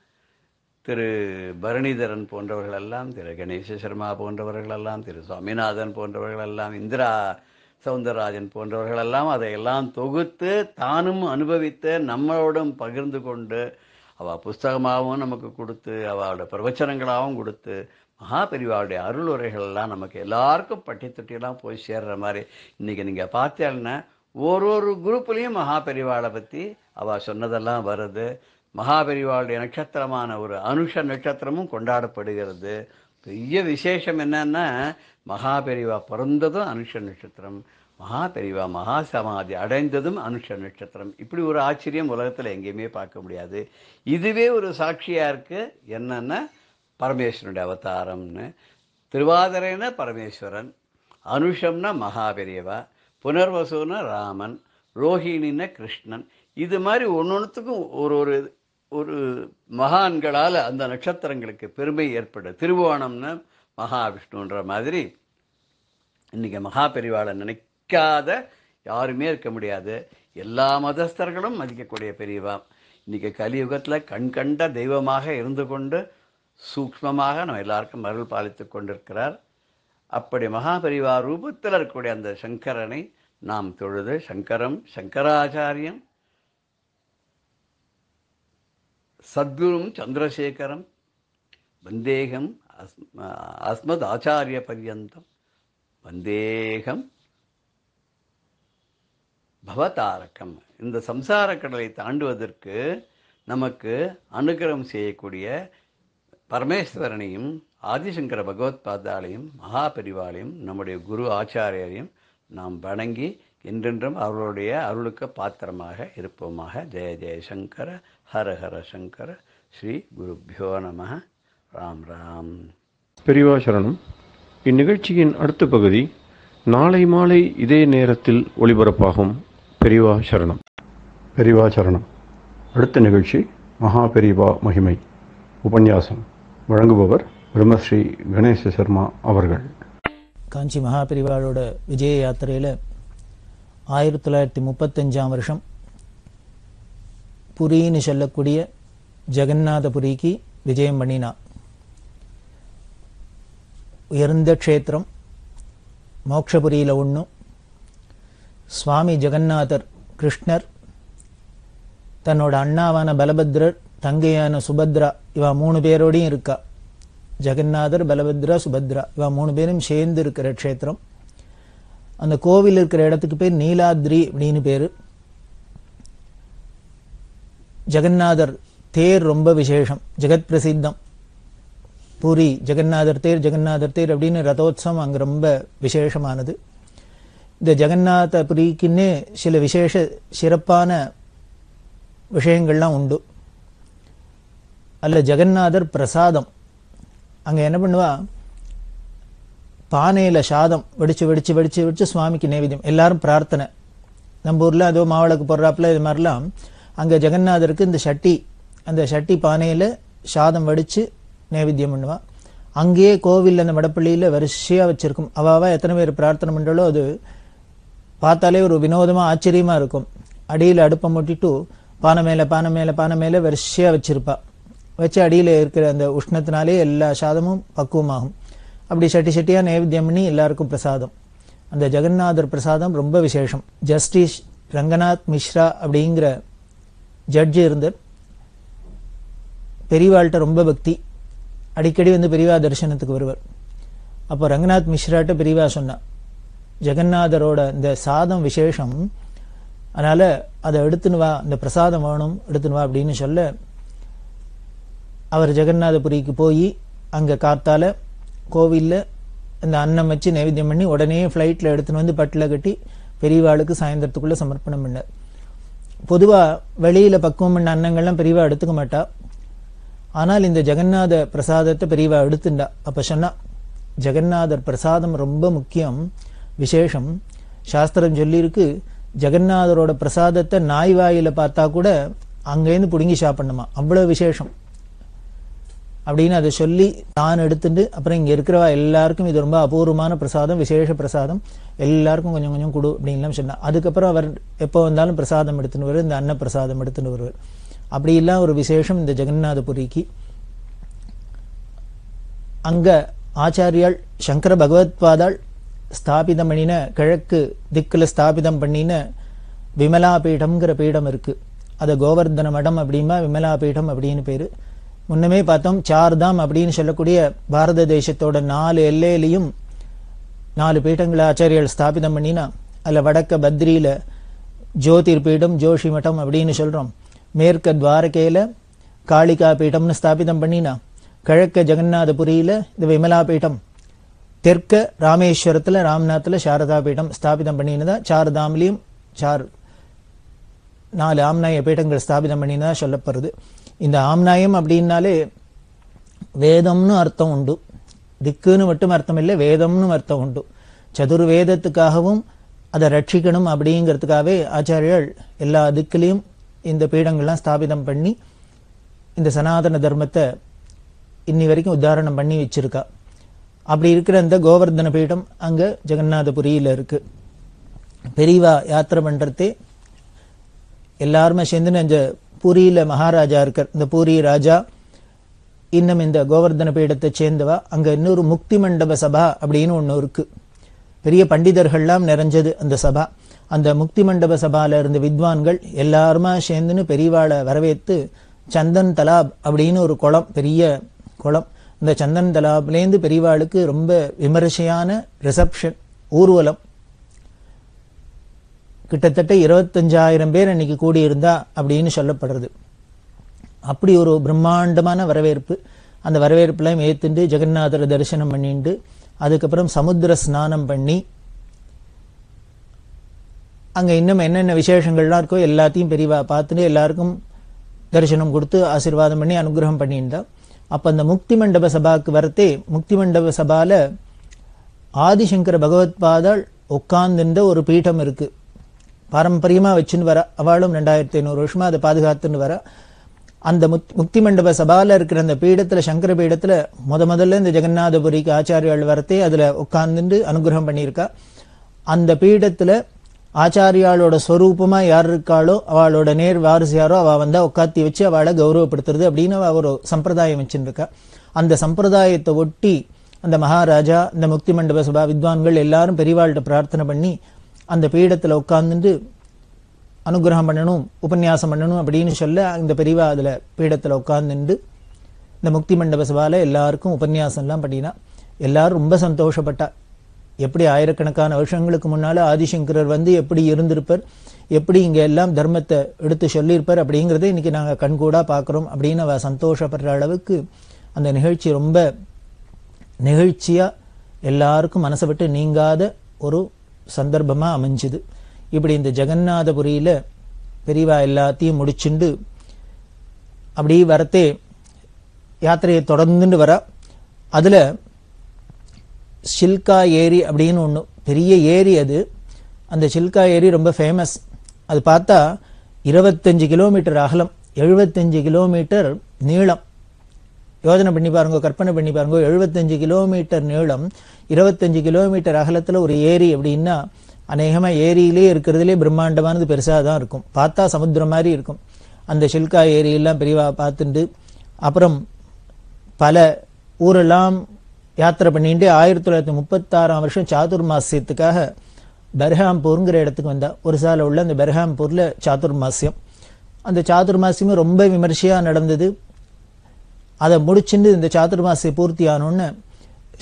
திரு பரணிதரன் போன்றவர்களெல்லாம், திரு கணேச சர்மா போன்றவர்களெல்லாம், திரு சுவாமிநாதன் போன்றவர்களெல்லாம், இந்திரா சவுந்தரராஜன் போன்றவர்களெல்லாம் அதையெல்லாம் தொகுத்து தானும் அனுபவித்து நம்மளோடும் பகிர்ந்து கொண்டு அவள் புஸ்தகமாகவும் நமக்கு கொடுத்து அவளோட பிரவச்சனங்களாகவும் கொடுத்து மகாபெரிவாளுடைய அருள் உரைகள்லாம் நமக்கு எல்லாருக்கும் பட்டி தொட்டியெல்லாம் போய் சேர்ற மாதிரி இன்றைக்கி நீங்கள் பார்த்தேன்னா ஒரு குரூப்லேயும் மகாபெரிவாளை பற்றி அவள் சொன்னதெல்லாம் வருது. மகாபெரிவாளுடைய நட்சத்திரமான ஒரு அனுஷ நட்சத்திரமும் கொண்டாடப்படுகிறது. பெரிய விசேஷம் என்னன்னா மகாபெரிவா பிறந்ததும் அனுஷ நட்சத்திரம், மகாபெரிவா மகா சமாதி அடைந்ததும் அனுஷ நட்சத்திரம். இப்படி ஒரு ஆச்சரியம் உலகத்தில் எங்கேயுமே பார்க்க முடியாது. இதுவே ஒரு சாட்சியாக இருக்குது. என்னென்னா பரமேஸ்வரனுடைய அவதாரம்னு. திருவாதிரைன்னா பரமேஸ்வரன், அனுஷம்னா மகாபெரியவா, புனர்வசுன்னா ராமன், ரோஹிணின்னா கிருஷ்ணன். இது மாதிரி ஒன்னொன்றுத்துக்கும் ஒரு மகான்களால் அந்த நட்சத்திரங்களுக்கு பெருமை ஏற்படும். திருவோணம்னா மகாவிஷ்ணுன்ற மாதிரி இன்றைக்கி மகாபெரிவாளை நினைக்காத யாருமே இருக்க முடியாது. எல்லா மதஸ்தர்களும் மதிக்கக்கூடிய பெரியவா. இன்றைக்கி கலியுகத்தில் கண்கண்ட தெய்வமாக இருந்து கொண்டு சூக்ஷ்மமாக நம்ம எல்லாருக்கும் அருள் பாலித்து கொண்டிருக்கிறார். அப்படி மகாபெரிவா ரூபத்தில் இருக்கக்கூடிய அந்த சங்கரனை நாம் தொழுது சங்கரம் சங்கராச்சாரியம் சத்குரும் சந்திரசேகரம் வந்தேகம் அஸ்மத் ஆச்சாரிய பர்யந்தம் வந்தேகம் பவதாரகம். இந்த சம்சார கடலை தாண்டுவதற்கு நமக்கு அனுகிரகம் செய்யக்கூடிய பரமேஸ்வரனையும் ஆதிசங்கர பகவத்பாதாலையும் மகாபெரிவாளையும் நம்முடைய குரு ஆச்சாரியரையும் நாம் வணங்கி என்றென்றும் அவர்களுடைய அருளுக்கு பாத்திரமாக இருப்போமாக. ஜெய ஜெயசங்கர ஹர ஹர சங்கர. ஸ்ரீ குருபியோ நம. ராம் ராம். பெரியவா சரணம். இந்நிகழ்ச்சியின் அடுத்த பகுதி நாளை மாலை இதே நேரத்தில் ஒளிபரப்பாகும். பெரியவா சரணம். பெரியவா சரணம். அடுத்த நிகழ்ச்சி மகா பெரியவா மகிமை உபன்யாசம். வழங்குபவர் பிரம்மஸ்ரீ கணேச சர்மா அவர்கள். காஞ்சி மகாபெரிவாளோட விஜய யாத்திரையில் 1935 வருஷம் புரின்னு சொல்லக்கூடிய ஜெகநாதபுரிக்கு விஜயம் பண்ணினா. உயர்ந்த க்ஷேத்திரம், மோட்சபுரியில் ஒன்று. சுவாமி ஜெகநாதர் கிருஷ்ணர் தன்னோட அண்ணாவான பலபத்ரர், தங்கையான சுபத்ரா, இவா 3 பேரோடையும் இருக்கா. ஜெகநாதர், பலபத்ரா, சுபத்ரா இவா 3 பேரும் சேர்ந்து இருக்கிற க்ஷேத்திரம். அந்த கோவில் இருக்கிற இடத்துக்கு பேர் நீலாத்ரி அப்படின்னு பேரு. ஜெகநாதர் தேர் ரொம்ப விசேஷம், ஜெகத் பிரசித்தம். பூரி ஜெகநாதர் தேர், ஜெகநாதர் தேர் அப்படின்னு ரதோத்சவம் அங்கே ரொம்ப விசேஷமானது. இந்த ஜெகநாதபுரிக்குன்னு சில விசேஷ சிறப்பான விஷயங்கள்லாம் உண்டு. அதில் ஜெகநாதர் பிரசாதம் அங்கே என்ன பண்ணுவா, பானையில் சாதம் வெடிச்சு வெடிச்சு வெடிச்சு வெடிச்சு சுவாமிக்கு நைவேத்தியம். எல்லாரும் பிரார்த்தனை. நம்ம ஊரில் அதோ மாவிளக்கு போடுறாப்புல இது மாதிரிலாம் அங்கே ஜெகநாதருக்கு இந்த சட்டி, அந்த சட்டி பானையில் சாதம் வடித்து நைவேத்தியம் பண்ணுவா. அங்கேயே கோவில் அந்த மடப்பள்ளியில் வரிசையாக வச்சுருக்கும். அவாவா எத்தனை பேர் பிரார்த்தனை பண்ணுறாலோ அது பார்த்தாலே ஒரு வினோதமாக ஆச்சரியமாக இருக்கும். அடியில் அடுப்பை மூட்டிட்டு பானை மேலே பானை மேலே பானை மேலே வரிசையாக வச்சுருப்பா. வச்சு அடியில் இருக்கிற அந்த உஷ்ணத்தினாலே எல்லா சாதமும் பக்குவமாகும். அப்படி சட்டி சட்டியாக நைவேத்தியம் பண்ணி எல்லாருக்கும் பிரசாதம். அந்த ஜெகநாதர் பிரசாதம் ரொம்ப விசேஷம். ஜஸ்டிஸ் ரங்கநாத் மிஸ்ரா அப்படிங்கிற ஜட்ஜு இருந்தார். பெரியவாள்கிட்ட ரொம்ப பக்தி, அடிக்கடி வந்து பெரியவா தரிசனத்துக்கு வருவார். அப்போ ரங்கநாத் மிஸ்ராட்ட பெரியவா சொன்னா, ஜெகநாதரோட இந்த சாதம் விசேஷம், அதனால் அதை எடுத்துன்னு வா, இந்த பிரசாதம் வேணும் எடுத்துன்னு வா அப்படின்னு சொல்ல, அவர் ஜெகநாதபுரிக்கு போய் அங்கே காத்தால கோவிலில் இந்த அன்னம் வச்சு நைவேத்தியம் பண்ணி உடனே ஃப்ளைட்டில் எடுத்துன்னு வந்து பட்டில் கட்டி பெரியவாளுக்கு சாயந்தரத்துக்குள்ளே சமர்ப்பணம் பண்ணார். பொதுவாக வெளியில் பக்குவம் பண்ண அன்னங்கள்லாம் பெரியவா எடுத்துக்க மாட்டா. ஆனால் இந்த ஜெகநாத பிரசாதத்தை பெரியவா எடுத்துண்டா. அப்போ சொன்னா, ஜெகநாதர் பிரசாதம் ரொம்ப முக்கியம், விசேஷம். சாஸ்திரம் சொல்லியிருக்கு, ஜெகநாதரோட பிரசாதத்தை நாய் வாயில் பார்த்தா கூட அங்கேருந்து பிடுங்கி சாப்பிடணுமா, அவ்வளோ விசேஷம் அப்படின்னு அதை சொல்லி தான் எடுத்துட்டு, அப்புறம் இங்கே இருக்கிறவா எல்லாருக்கும் இது ரொம்ப அபூர்வமான பிரசாதம், விசேஷ பிரசாதம், எல்லாருக்கும் கொஞ்சம் கொஞ்சம் கொடு அப்படின்லாம் சொன்னார். அதுக்கப்புறம் அவர் எப்போ வந்தாலும் பிரசாதம் எடுத்துன்னு வருவார், இந்த அன்ன பிரசாதம் எடுத்துன்னு வருவார். அப்படிலாம் ஒரு விசேஷம் இந்த ஜெகநாதபுரிக்கு. அங்கே ஆச்சாரியால் சங்கர பகவத்பாதாள் ஸ்தாபிதம் பண்ணின, கிழக்கு திக்கில் ஸ்தாபிதம் பண்ணின விமலா பீடம்ங்கிற பீடம் இருக்கு. அதை கோவர்தன மடம் அப்படிமா விமலா பீடம் அப்படின்னு பேரு. முன்னமே பார்த்தோம், சார்தாம் அப்படின்னு சொல்லக்கூடிய பாரத தேசத்தோட 4 எல்லையிலையும் 4 பீடங்களை ஆச்சாரியால் ஸ்தாபிதம் பண்ணினா, அதில் வடக்க பத்ரியில் ஜோதிர் பீடம், ஜோஷி மட்டம் அப்படின்னு சொல்கிறோம். மேற்க துவாரகையில் காளிகா பீடம்னு ஸ்தாபிதம் பண்ணினா, கிழக்க ஜெகநாதபுரியில் இந்த விமலா பீடம், தெற்க ராமேஸ்வரத்தில் ராம்நாத்தில் சாரதா பீடம் ஸ்தாபிதம் பண்ணினதா. சாரதாம்லேயும் 4 ஆம்நாய பீடங்கள் ஸ்தாபிதம் பண்ணினதா சொல்லப்படுறது. இந்த ஆம்நாயம் அப்படின்னாலே வேதம்னு அர்த்தம் உண்டு, திக்குன்னு மட்டும் அர்த்தம் இல்லை, வேதம்னு அர்த்தம் உண்டு. சதுர்வேதத்துக்காகவும் அதை ரட்சிக்கணும் அப்படிங்கிறதுக்காகவே ஆச்சாரியால் எல்லா திக்கிலையும் இந்த பீடங்கள்லாம் ஸ்தாபிதம் பண்ணி இந்த சனாதன தர்மத்தை இன்னி வரைக்கும் உத்தாரணம் பண்ணி வச்சிருக்கா. அப்படி இருக்கிற இந்த கோவர்தன பீடம் அங்கே ஜெகநாதபுரியில் இருக்கு. பெரியவா யாத்திரை பண்ணுறதே எல்லாருமே சேர்ந்துன்னு இந்த பூரியில் மகாராஜா இருக்கார். இந்த பூரி ராஜா இன்னும் இந்த கோவர்தன பீடத்தை சேர்ந்தவா. அங்கே இன்னொரு முக்தி மண்டப சபா அப்படின்னு ஒன்று இருக்கு. பெரிய பண்டிதர்கள்லாம் நிறைஞ்சது அந்த சபா. அந்த முக்தி மண்டப சபால இருந்த வித்வான்கள் எல்லாருமா சேர்ந்துன்னு பெரியவாளை வரவேற்று சந்தன் தலாப் அப்படின்னு ஒரு குளம், பெரிய குளம், இந்த சந்தன் தலாப்லேருந்து பெரியவாளுக்கு ரொம்ப விமரிசையான ரிசப்ஷன், ஊர்வலம். கிட்டத்தட்ட 25,000 பேர் அன்னைக்கு கூடியிருந்தா அப்படின்னு சொல்லப்படுறது. அப்படி ஒரு பிரம்மாண்டமான வரவேற்பு. அந்த வரவேற்புலாம் ஏற்றுண்டு ஜெகநாதரை தரிசனம் பண்ணிட்டு அதுக்கப்புறம் சமுத்திர ஸ்நானம் பண்ணி அங்கே இன்னும் என்னென்ன விசேஷங்கள்லாம் இருக்கோ எல்லாத்தையும் பெரியவா பார்த்துட்டு எல்லாருக்கும் தரிசனம் கொடுத்து ஆசீர்வாதம் பண்ணி அனுகிரகம் பண்ணியிருந்தா. அப்போ அந்த முக்தி மண்டப சபாவுக்கு வரத்தே, முக்தி மண்டப சபால ஆதிசங்கர பகவத்பாதாள் உட்கார்ந்துன்ற ஒரு பீடம் இருக்கு. பாரம்பரியமாக வச்சுன்னு வர, அவளும் 2500 வருஷமா அதை பாதுகாத்துன்னு வர. அந்த முக்தி மண்டப சபால இருக்கிற அந்த பீடத்தில், சங்கர பீடத்தில் முதல்ல இந்த ஜெகநாதபுரிக்கு ஆச்சாரியால் வரத்தே அதில் உட்கார்ந்துட்டு அனுகிரகம் பண்ணியிருக்கா. அந்த பீடத்தில் ஆச்சாரியாளோட ஸ்வரூபமா யார் இருக்காளோ அவளோட நேர் வாரிசு யாரோ அவ வந்தா உட்காத்தி வச்சு அவளை கௌரவப்படுத்துறது அப்படின்னு அவ ஒரு சம்பிரதாயம் வச்சுருக்கா. அந்த சம்பிரதாயத்தை ஒட்டி அந்த மகாராஜா, இந்த முக்தி மண்டப சபா வித்வான்கள் எல்லாரும் பெரியவாள்கிட்ட பிரார்த்தனை பண்ணி அந்த பீடத்துல உட்கார்ந்துட்டு அனுகிரகம் பண்ணணும், உபன்யாசம் பண்ணணும் அப்படின்னு சொல்ல இந்த பெரியவா அதுல பீடத்துல உட்கார்ந்துட்டு இந்த முக்தி மண்டப சபால எல்லாருக்கும் உபன்யாசம் எல்லாம் பண்ணினா. எல்லாரும் ரொம்ப சந்தோஷப்பட்டா. எப்படி ஆயிரக்கணக்கான வருஷங்களுக்கு முன்னால ஆதிசங்கரர் வந்து எப்படி இருந்திருப்பார், எப்படி இங்க எல்லாம் தர்மத்தை எடுத்து சொல்லியிருப்பார் அப்படிங்கறத இன்னைக்கு நாங்க கண்கூடா பாக்குறோம் அப்படின்னு அவ சந்தோஷப்படுற அளவுக்கு அந்த நிகழ்ச்சி ரொம்ப நிகழ்ச்சியா எல்லாருக்கும் மனசை விட்டு நீங்காத ஒரு சந்தர்ப்பமா அமைஞ்சுது. இப்படி இந்த ஜெகநாதபுரியில பெரியவா எல்லாத்தையும் முடிச்சுண்டு அப்படியே வரத்தே யாத்திரையை தொடர்ந்துட்டு வர. அதுல சில்கா ஏரி அப்படின்னு ஒண்ணு பெரிய ஏரி அது. அந்த சில்கா ஏரி ரொம்ப ஃபேமஸ். அது பார்த்தா 25 கிலோமீட்டர் அகலம், 75 கிலோமீட்டர் நீளம். யோஜனை பண்ணி பாருங்க, கற்பனை பண்ணி பாருங்க. 75 கிலோமீட்டர் நீளம், 25 கிலோமீட்டர் அகலத்துல ஒரு ஏரி அப்படின்னா அநேகமா ஏரியிலே இருக்கிறதுலே பிரம்மாண்டமானது பெருசா தான் இருக்கும். பார்த்தா சமுத்திரம் மாதிரி இருக்கும். அந்த சில்கா ஏரியெல்லாம் பெரியவா பார்த்துட்டு அப்புறம் பல ஊரெல்லாம் யாத்திரை பண்ணிட்டு 1936 வருஷம் சாதுர்மாசியத்துக்காக பெர்ஹாம்பூர்ங்கிற இடத்துக்கு வந்தா. ஒரு சால உள்ள அந்த பெர்ஹாம்பூர்ல சாதுர்மாசியம். அந்த சாதுர்மாசியமும் ரொம்ப விமர்சையா நடந்தது. அதை முடிச்சுட்டு இந்த சாதுர்மாசிய பூர்த்தி ஆனோன்னு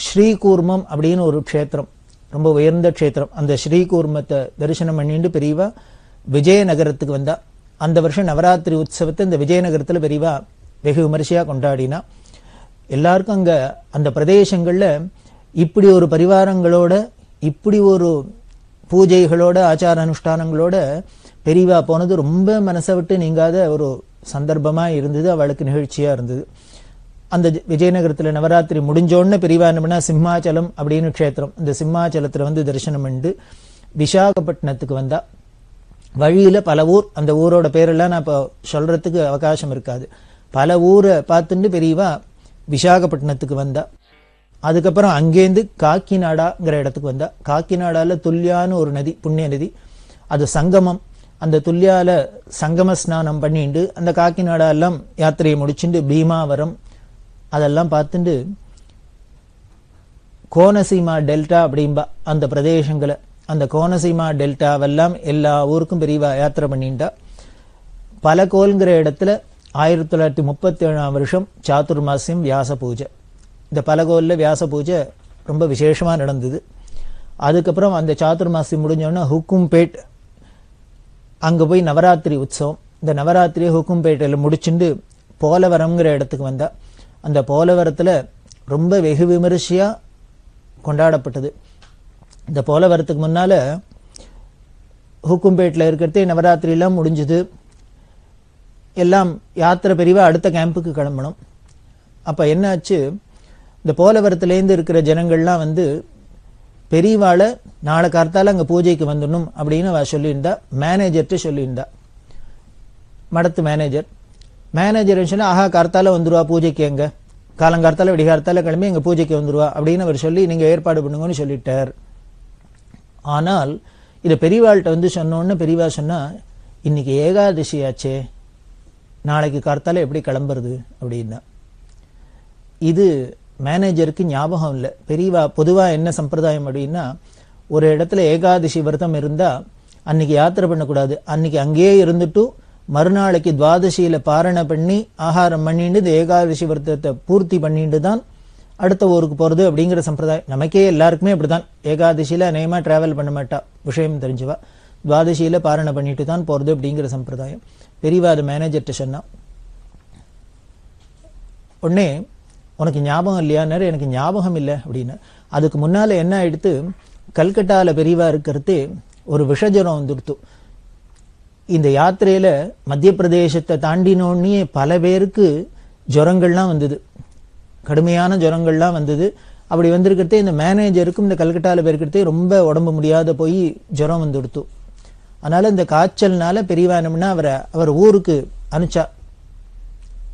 ஸ்ரீகூர்மம் அப்படின்னு ஒரு க்ஷேத்திரம், ரொம்ப உயர்ந்த க்ஷேத்திரம். அந்த ஸ்ரீகூர்மத்தை தரிசனம் பண்ணிட்டு பெரியவா விஜயநகரத்துக்கு வந்தா. அந்த வருஷம் நவராத்திரி உற்சவத்தை இந்த விஜயநகரத்துல பெரியவா வெகு விமர்சையா கொண்டாடினா. எல்லாருக்கும் அங்க அந்த பிரதேசங்கள்ல இப்படி ஒரு பரிவாரங்களோட, இப்படி ஒரு பூஜைகளோட, ஆச்சார அனுஷ்டானங்களோட பெரியவா போனது ரொம்ப மனசை விட்டு நீங்காத ஒரு சந்தர்ப்பமா இருந்தது. அவளுக்கு நிகழ்ச்சியா இருந்தது. அந்த விஜயநகரத்துல நவராத்திரி முடிஞ்சோன்னு பெரியவா என்ன பண்ணா, சிம்மாச்சலம் அப்படின்னு க்ஷேத்திரம், இந்த சிம்மாச்சலத்துல வந்து தரிசனம் பண்ணிட்டு விசாகப்பட்டினத்துக்கு வந்தா. வழியில பல ஊர், அந்த ஊரோட பேரெல்லாம் நான் இப்போ சொல்றதுக்கு அவகாசம் இருக்காது. பல ஊரை பார்த்துட்டு பெரியவா விசாகப்பட்டினத்துக்கு வந்தா. அதுக்கப்புறம் அங்கேருந்து காக்கிநாடாங்கிற இடத்துக்கு வந்தா. காக்கிநாடால துல்யான்னு ஒரு நதி, புண்ணிய நதி, அது சங்கமம். அந்த துல்யால சங்கம ஸ்நானம் பண்ணிட்டு அந்த காக்கிநாடா எல்லாம் யாத்திரையை முடிச்சுட்டு பீமாவரம் அதெல்லாம் பார்த்துட்டு கோனசீமா டெல்டா அப்படின்பா அந்த பிரதேசங்களை, அந்த கோனசீமா டெல்டாவெல்லாம் எல்லா ஊருக்கும் பெரியவா யாத்திரை பண்ணிட்டா. பலகோல்ங்கிற இடத்துல 1937 வருஷம் சாதுர்மாசியம் வியாச பூஜை. இந்த பலகோல்ல வியாச பூஜை ரொம்ப விசேஷமா நடந்தது. அதுக்கப்புறம் அந்த சாதுர்மாசியம் முடிஞ்சோன்னா ஹுக்கும்பேட், அங்க போய் நவராத்திரி உற்சவம். இந்த நவராத்திரியை ஹுக்கும்பேட்டையில் முடிச்சுட்டு போலவரம்ங்கிற இடத்துக்கு வந்தா. அந்த போலவரத்துல ரொம்ப வெகு விமரிசையா கொண்டாடப்பட்டது. இந்த போலவரத்துக்கு முன்னால ஹுக்கும்பேட்டில் இருக்கிறதே நவராத்திரி எல்லாம் முடிஞ்சது. எல்லாம் யாத்திரை பெரியவா அடுத்த கேம்புக்கு கிளம்பணும். அப்ப என்னாச்சு, இந்த போலவரத்திலேருந்து இருக்கிற ஜனங்கள்லாம் வந்து பெரியவாளை நாளை கார்த்தால அங்க பூஜைக்கு வந்துடணும் அப்படின்னு அவ சொல்லியிருந்தா. மேனேஜர்கிட்ட சொல்லியிருந்தா, மடத்து மேனேஜர் சொன்னா, ஆஹா கார்த்தால வந்துருவா பூஜைக்கு, எங்க காலங்கார்த்தால விடிகார்த்தால கிளம்பி எங்க பூஜைக்கு வந்துருவா அப்படின்னு அவர் சொல்லி நீங்க ஏற்பாடு பண்ணுங்கன்னு சொல்லிட்டார். ஆனால் இதை பெரியவாள்கிட்ட வந்து சொன்னோன்னு பெரியவா சொன்னா, இன்னைக்கு ஏகாதசி ஆச்சே, நாளைக்கு கார்த்தால எப்படி கிளம்புறது அப்படின்னா. இது மேனேஜருக்கு ஞாபகம் இல்லை. பெரியவா பொதுவா என்ன சம்பிரதாயம் அப்படின்னா, ஒரு இடத்துல ஏகாதசி விரதம் இருந்தா அன்னைக்கு யாத்திரை பண்ணக்கூடாது. அன்னைக்கு அங்கேயே இருந்துட்டு மறுநாளைக்கு துவாதசியில பாரணை பண்ணி ஆகாரம் பண்ணிட்டு இந்த ஏகாதசி விரதத்தை பூர்த்தி பண்ணிட்டு தான் அடுத்த ஊருக்கு போறது அப்படிங்கிற சம்பிரதாயம். நமக்கே எல்லாருக்குமே அப்படிதான். ஏகாதசியில அநேகமா டிராவல் பண்ண மாட்டா, விஷயம் தெரிஞ்சுவா. துவாதசியில பாரணை பண்ணிட்டு தான் போறது அப்படிங்கிற சம்பிரதாயம். பெரியவா அது மேனேஜர்கிட்ட சொன்னா. உடனே உனக்கு ஞாபகம் இல்லையான்னு, எனக்கு ஞாபகம் இல்லை அப்படின்னு. அதுக்கு முன்னால என்ன ஆயிடுத்து, கல்கட்டால பெரியவா இருக்கிறது ஒரு விஷஜரம் வந்துடுத்து. இந்த யாத்திரையில மத்திய பிரதேசத்தை தாண்டினோடனே பல பேருக்கு ஜுரங்கள்லாம் வந்தது, கடுமையான ஜுரங்கள்லாம் வந்தது. அப்படி வந்திருக்கிறதே இந்த மேனேஜருக்கும் இந்த கல்கட்டால போயிருக்கிறதே ரொம்ப உடம்பு முடியாத போய் ஜுரம் வந்துடுத்து. அதனால இந்த காய்ச்சல்னால பெரியவா என்னம்னா அவர் ஊருக்கு அனுப்பிச்சா.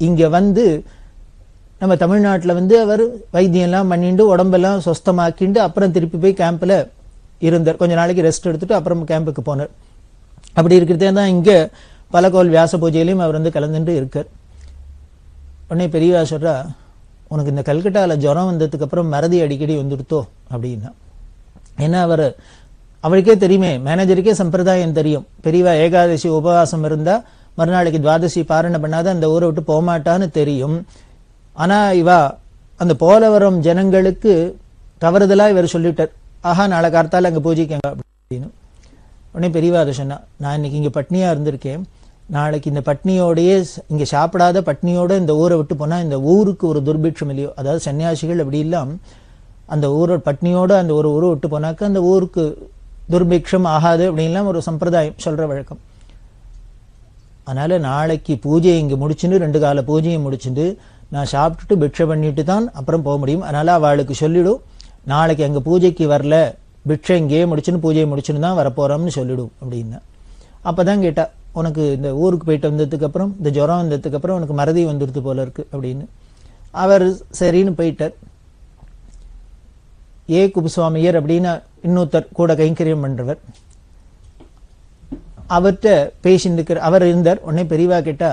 இங்க வந்து நம்ம தமிழ்நாட்டில் வந்து அவர் வைத்தியம்லாம் பண்ணிட்டு உடம்பெல்லாம் சொஸ்தமாக்கிண்டு அப்புறம் திருப்பி போய் கேம்பில் இருந்தார். கொஞ்ச நாளைக்கு ரெஸ்ட் எடுத்துட்டு அப்புறம் கேம்புக்கு போனார். அப்படி இருக்கிறதே தான் இங்கே பலகோல் வியாச பூஜையிலையும் அவர் வந்து கலந்துட்டு இருக்கார். உடனே பெரியவா சொல்றா, உனக்கு இந்த கல்கட்டாவில் ஜுரம் வந்ததுக்கு அப்புறம் மறதி அடிக்கடி வந்துடுத்தோ அப்படின்னா. ஏன்னா அவருக்கே தெரியுமே, மேனேஜருக்கே சம்பிரதாயம் தெரியும். பெரியவா ஏகாதசி உபவாசம் இருந்தா மறுநாளைக்கு துவாதசி பாரணை பண்ணாத அந்த ஊரை விட்டு போகமாட்டான்னு தெரியும். ஆனா இவா அந்த போலவரம் ஜனங்களுக்கு தவறுதலா இவர் சொல்லிட்டார், ஆஹா நாளை கார்த்தால அங்க பூஜைக்காங்க அப்படின்னு. உடனே பெரியவா அதை சொன்னா, நான் இன்னைக்கு இங்க பட்னியா இருந்திருக்கேன், நாளைக்கு இந்த பட்னியோடையே இங்க சாப்பிடாத பட்னியோட இந்த ஊரை விட்டு போனா இந்த ஊருக்கு ஒரு துர்பிட்சம் இல்லையோ, அதாவது சன்னியாசிகள் அப்படி இல்லாம் அந்த ஊரோட பட்னியோட அந்த ஒரு ஊரை விட்டு போனாக்க அந்த ஊருக்கு துர்பிக்ஷம் ஆகாது அப்படின்லாம் ஒரு சம்பிரதாயம் சொல்ற வழக்கம். அதனால நாளைக்கு பூஜையை இங்க முடிச்சுட்டு 2 கால பூஜையை முடிச்சுட்டு நான் சாப்பிட்டுட்டு பிக்ஷை பண்ணிட்டு தான் அப்புறம் போக முடியும். அதனால அவளுக்கு சொல்லிடும், நாளைக்கு அங்க பூஜைக்கு வரல, பிக்ஷை இங்கேயே முடிச்சுன்னு பூஜையை முடிச்சுன்னு தான் வரப்போறோம்னு சொல்லிடும் அப்படின்னு. அப்பதான் கேட்டா, உனக்கு இந்த ஊருக்கு போயிட்டு வந்ததுக்கு அப்புறம் இந்த ஜுரம் வந்ததுக்கு அப்புறம் உனக்கு மறதி வந்துடுது போல இருக்கு அப்படின்னு. அவர் சரின்னு போயிட்டார். குப்புசுவாமியர் அப்படின்னு இன்னொருத்தர் கூட கைங்கரியம் பண்றவர், அவர்கிட்ட பேசிட்டு இருக்கிற அவர் இருந்தார். உடனே பெரியவா கேட்டா,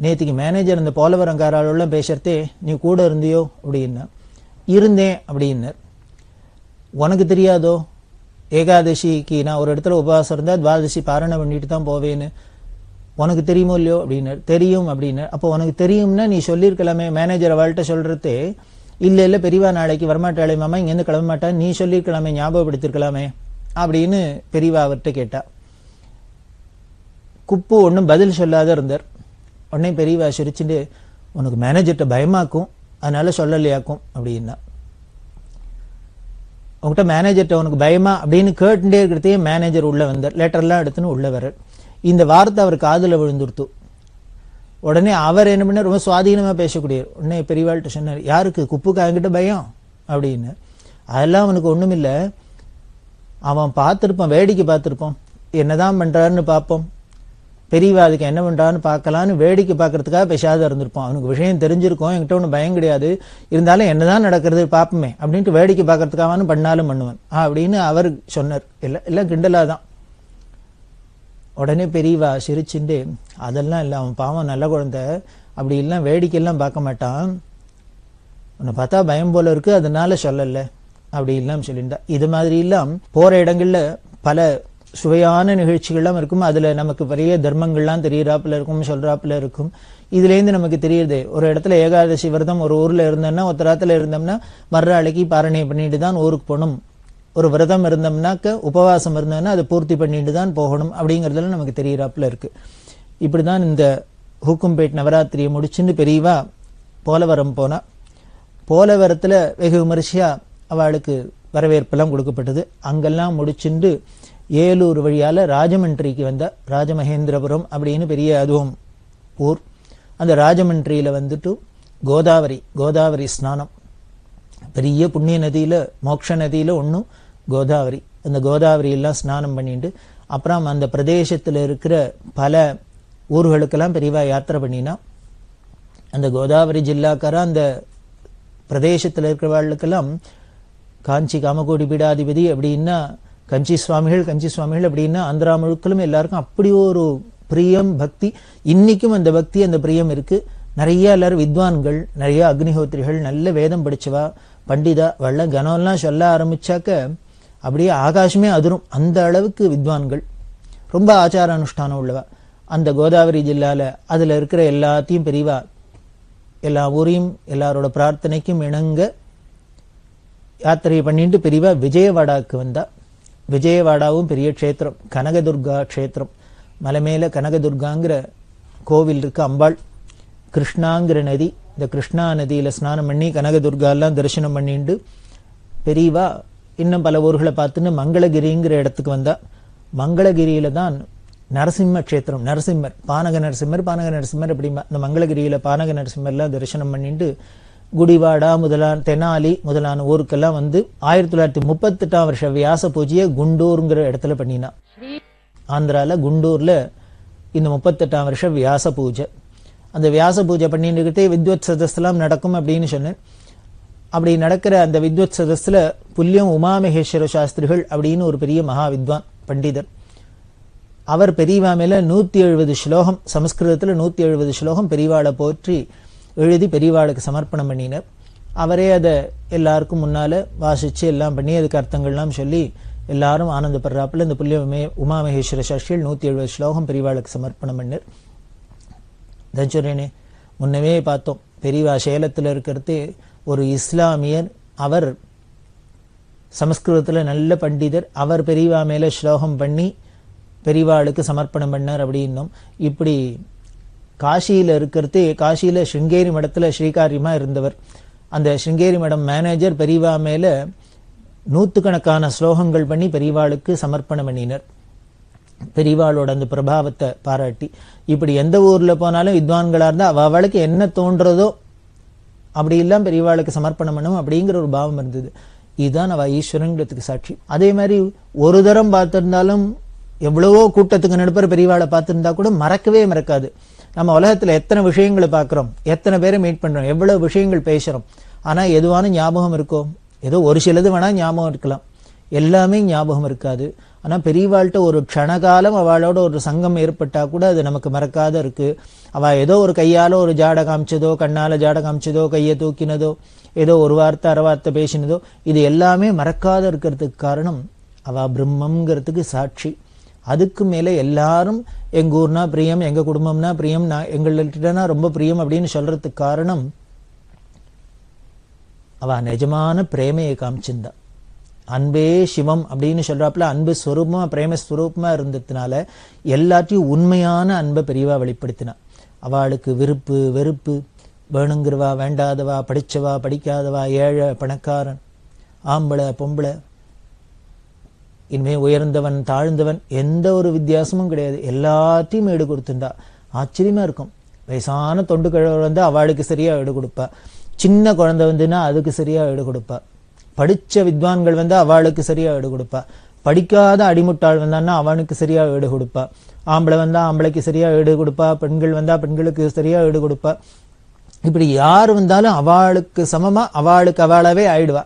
நேற்றுக்கு மேனேஜர் இந்த போலவரங்காராளெல்லாம் பேசுறதே நீ கூட இருந்தியோ அப்படின்னா. இருந்தேன் அப்படின்னார். உனக்கு தெரியாதோ ஏகாதசிக்கு நான் ஒரு இடத்துல உபவாசம் இருந்தா துவாதசி பாரணை பண்ணிட்டு தான் போவேன்னு, உனக்கு தெரியுமோ இல்லையோ அப்படின்னார். தெரியும் அப்படின்னார். அப்போ உனக்கு தெரியும்னா நீ சொல்லியிருக்கலாமே, மேனேஜர் அவள்கிட்ட சொல்றதே இல்ல இல்ல பெரியவா நாளைக்கு வரமாட்டாளே மாமா, இங்கேருந்து கிளம்ப மாட்டான், நீ சொல்லியிருக்கலாமே, ஞாபகப்படுத்திருக்கலாமே அப்படின்னு பெரியவா அவர்கிட்ட கேட்டா. குப்பு ஒன்றும் பதில் சொல்லாத இருந்தார். உடனே பெரியவா சிரிச்சுட்டு, உனக்கு மேனேஜர்கிட்ட பயமாக்கும் அதனால சொல்லலையாக்கும் அப்படின்னா. உங்ககிட்ட மேனேஜர்கிட்ட உனக்கு பயமா அப்படின்னு கேட்டுட்டே இருக்கிறதே மேனேஜர் உள்ள வந்தார். லெட்டர்லாம் எடுத்துன்னு உள்ள வர இந்த வார்த்தை அவர் காதுல விழுந்துருத்து. உடனே அவர் என்ன பண்ண, ரொம்ப சுவாதீனமா பேசக்கூடியவர். உடனே பெரியவாள்கிட்ட சொன்னார், யாருக்கு குப்புக்கு அவங்கிட்ட பயம் அப்படின்னு. அதெல்லாம் அவனுக்கு ஒண்ணுமில்ல, அவன் பார்த்திருப்பான், வேடிக்கை பார்த்திருப்பான், என்னதான் பண்றாருன்னு பார்ப்போம், பெரியவா அதுக்கு என்ன பண்றான்னு பார்க்கலான்னு வேடிக்கை பார்க்கறதுக்காக பேசாத இருந்திருப்பான். அவனுக்கு விஷயம் தெரிஞ்சிருக்கும், என்கிட்ட ஒன்றும் பயம் கிடையாது, இருந்தாலும் என்னதான் நடக்கிறது பார்ப்போமே அப்படின்ட்டு வேடிக்கை பார்க்கறதுக்காக பண்ணாலும் பண்ணுவான் அப்படின்னு அவர் சொன்னார். எல்லாம் கிண்டலாதான். உடனே பெரியவா சிரிச்சுட்டு, அதெல்லாம் இல்லை, அவன் பாவம் நல்ல குழந்தை, அப்படி எல்லாம் வேடிக்கையெல்லாம் பார்க்க மாட்டான், உன்னை பார்த்தா பயம் போல இருக்கு அதனால சொல்லல அப்படி இல்லாம சொல்லியிருந்தா. இது மாதிரி எல்லாம் போற இடங்கள்ல பல சுவையான நிகழ்ச்சிகள்லாம் இருக்கும். அதுல நமக்கு பெரிய தர்மங்கள்லாம் தெரியறாப்புல இருக்கும், சொல்றாப்புல இருக்கும். இதுல இருந்து நமக்கு தெரியுது, ஒரு இடத்துல ஏகாதசி விரதம் ஒரு ஊர்ல இருந்தோம்னா, உத்தராத்துல இருந்தோம்னா மறுநாளைக்கு பாரணை பண்ணிட்டு தான் ஊருக்கு போகணும். ஒரு விரதம் இருந்தோம்னாக்க உபவாசம் இருந்தோம்னா அதை பூர்த்தி பண்ணிட்டு தான் போகணும் அப்படிங்கறதுல நமக்கு தெரியறாப்புல இருக்கு. இப்படிதான் இந்த ஹூக்கும்பேட் நவராத்திரியை முடிச்சுன்னு பெரியவா போலவரம் போனா. போலவரத்துல வெகு விமரிசையா அவளுக்கு வரவேற்பெல்லாம் கொடுக்கப்பட்டது. அங்கெல்லாம் முடிச்சுண்டு ஏலூர் வழியால ராஜமன்றிக்கு வந்தா. ராஜமகேந்திரபுரம் அப்படின்னு பெரிய அதுவும் ஊர். அந்த ராஜமன்றியில வந்துட்டு கோதாவரி ஸ்நானம், பெரிய புண்ணிய நதியில மோட்ச நதியில ஒன்றும் கோதாவரி. அந்த கோதாவரி எல்லாம் ஸ்நானம் பண்ணிட்டு அப்புறம் அந்த பிரதேசத்துல இருக்கிற பல ஊர்களுக்கெல்லாம் பெரியவா யாத்திரை பண்ணினா. அந்த கோதாவரி ஜில்லாக்கார அந்த பிரதேசத்துல இருக்கிறவாளுக்கெல்லாம் காஞ்சி காமகோடி பீடாதிபதி அப்படின்னா கஞ்சி சுவாமிகள் அப்படின்னா ஆந்திரா முழுக்களும் எல்லாருக்கும் அப்படி ஒரு பிரியம் பக்தி. இன்னைக்கும் அந்த பக்தி அந்த பிரியம் இருக்கு. நிறைய எல்லாரும் வித்வான்கள், நிறைய அக்னிஹோத்திரிகள், நல்ல வேதம் படிச்சவா, பண்டிதா, வெள்ள கனம்லாம் சொல்ல ஆரம்பிச்சாக்க அப்படியே ஆகாசமே அதிரும். அந்த அளவுக்கு வித்வான்கள், ரொம்ப ஆச்சார அனுஷ்டானம் உள்ளவா. அந்த கோதாவரி ஜில்லால அதுல இருக்கிற எல்லாத்தையும் பெரியவா எல்லா ஊரையும் எல்லாரோட பிரார்த்தனைக்கும் இணங்க யாத்திரை பண்ணிட்டு பெரியவா விஜயவாடாவுக்கு வந்தா. விஜயவாடாவும் பெரிய க்ஷேத்திரம், கனகதுர்கா க்ஷேத்திரம். மலை மேல கனகதுர்காங்கிற கோவில் இருக்கு, அம்பாள். கிருஷ்ணாங்கிற நதி, இந்த கிருஷ்ணா நதியில ஸ்நானம் பண்ணி கனகதுர்கா எல்லாம் தரிசனம் பண்ணிட்டு பெரியவா இன்னும் பல ஊர்களை பார்த்துன்னு மங்களகிரிங்கிற இடத்துக்கு வந்தா. மங்களகிரியில தான் நரசிம்ம க்ஷேத்திரம், நரசிம்மர், பானக நரசிம்மர் அப்படிமா. இந்த மங்களகிரியில பானக நரசிம்மர்லாம் தரிசனம் பண்ணிட்டு குடிவாடா தெனாலி முதலான ஊருக்கெல்லாம் வந்து 1938 வியாச பூஜையை குண்டூருங்கிற இடத்துல பண்ணினா. ஆந்திரால குண்டூர்ல இந்த 38 வியாச பூஜை. அந்த வியாச பூஜை பண்ணிட்டு வித்வத் சதஸ்லாம் நடக்கும் அப்படின்னு சொன்னேன். அப்படி நடக்கிற அந்த வித்வத் சதஸ்ல புல்யம் உமாமகேஸ்வர சாஸ்திரிகள் அப்படின்னு ஒரு பெரிய மகா வித்வான் பண்டிதர். அவர் பெரியவா மேல 170 ஸ்லோகம், சமஸ்கிருதத்துல 170 ஸ்லோகம் பெரியவாளை போற்றி எழுதி பெரியவாளுக்கு சமர்ப்பணம் பண்ணினர். அவரே அதை எல்லாருக்கும் முன்னால வாசிச்சு எல்லாம் பண்ணி அதுக்கு அர்த்தங்கள்லாம் சொல்லி எல்லாரும் ஆனந்தப்படுறாப்புல இந்த புல்ய உமாமகேஸ்வர சாஸ்திரிகள் 170 ஸ்லோகம் பெரியவாளுக்கு சமர்ப்பணம் பண்ணர். தஞ்சரேனே முன்னவே பார்த்தோம், பெரியவா சேலத்தில் இருக்கிறது ஒரு இஸ்லாமியர், அவர் சமஸ்கிருதத்துல நல்ல பண்டிதர், அவர் பெரியவா மேல ஸ்லோகம் பண்ணி பெரியவாளுக்கு சமர்ப்பணம் பண்ணார் அப்படின்னும். இப்படி காசியில இருக்கிறது, காசியில ஸ்ருங்கேரி மடத்துல ஸ்ரீகாரியமா இருந்தவர். அந்த ஸ்ருங்கேரி மடம் மேனேஜர் பெரியவா மேல 100கணக்கான ஸ்லோகங்கள் பண்ணி பெரியவாளுக்கு சமர்ப்பணம் பண்ணினர், பெரியவாளோட அந்த பிரபாவத்தை பாராட்டி. இப்படி எந்த ஊர்ல போனாலும் வித்வான்களா இருந்தா அவளுக்கு என்ன தோன்றதோ அப்படி எல்லாம் பெரியவாளுக்கு சமர்ப்பணம் பண்ணும் அப்படிங்கிற ஒரு பாவம் இருந்தது. இதுதான் அவ ஈஸ்வரங்கிறதுக்கு சாட்சி. அதே மாதிரி ஒரு தரம் பார்த்திருந்தாலும் எவ்வளவோ கூட்டத்துக்கு நடுப்பர் பெரியவாளை பார்த்திருந்தா கூட மறக்கவே மறக்காது. நம்ம உலகத்துல எத்தனை விஷயங்களை பார்க்கிறோம், எத்தனை பேரை மீட் பண்றோம், எவ்வளவு விஷயங்கள் பேசுறோம், ஆனா எதுவான ஞாபகம் இருக்கோ? ஏதோ ஒரு சிலது வேணா ஞாபகம் இருக்கலாம், எல்லாமே ஞாபகம் இருக்காது. ஆனா பெரியவாள்கிட்ட ஒரு க்ஷணகாலம் அவளோட ஒரு சங்கம் ஏற்பட்டா கூட அது நமக்கு மறக்காத இருக்கு. அவ ஏதோ ஒரு கையால ஒரு ஜாட காமிச்சதோ, கண்ணால ஜாட காமிச்சதோ, கையை தூக்கினதோ, ஏதோ ஒரு வார்த்தை அரை வார்த்தை பேசினதோ, இது எல்லாமே மறக்காத இருக்கிறதுக்கு காரணம் அவ பிரம்மங்கிறதுக்கு சாட்சி. அதுக்கு மேல எல்லாரும் எங்க ஊர்னா பிரியம், எங்க குடும்பம்னா பிரியம், எங்கள்கிட்டனா ரொம்ப பிரியம் அப்படின்னு சொல்றதுக்கு காரணம் அவ நிஜமான பிரேமையை காமிச்சிருந்தா. அன்பே சிவம் அப்படின்னு சொல்றாப்புல அன்பு ஸ்வரூபமா பிரேமஸ்வரூபமா இருந்ததுனால எல்லாத்தையும் உண்மையான அன்பை பெரியவா வெளிப்படுத்தினா. அவளுக்கு விருப்பு வெறுப்பு, வேணுங்கிறவா வேண்டாதவா, படிச்சவா படிக்காதவா, ஏழை பணக்காரன், ஆம்பளை பொம்பளை, இனிமே உயர்ந்தவன் தாழ்ந்தவன், எந்த ஒரு வித்தியாசமும் கிடையாது, எல்லாத்தையும் ஈடு கொடுத்துருந்தா. ஆச்சரியமா இருக்கும். வயசான தொண்டு கிழவர் வந்து அவளுக்கு சரியா ஈடு கொடுப்பா, சின்ன குழந்தை வந்துன்னா அதுக்கு சரியா ஈடு கொடுப்பா, படிச்ச வித்வான்கள் வந்து அவளுக்கு சரியா ஈடு கொடுப்பா, படிக்காத அடிமுட்டாள் வந்தான்னா அவனுக்கு சரியா ஈடு கொடுப்பா, ஆம்பளை வந்தா ஆம்பளைக்கு சரியா ஈடு கொடுப்பா, பெண்கள் வந்தா பெண்களுக்கு சரியா ஈடு கொடுப்பா. இப்படி யார் வந்தாலும் அவளுக்கு சமமா அவளுக்கு அவளாவே ஆயிடுவா.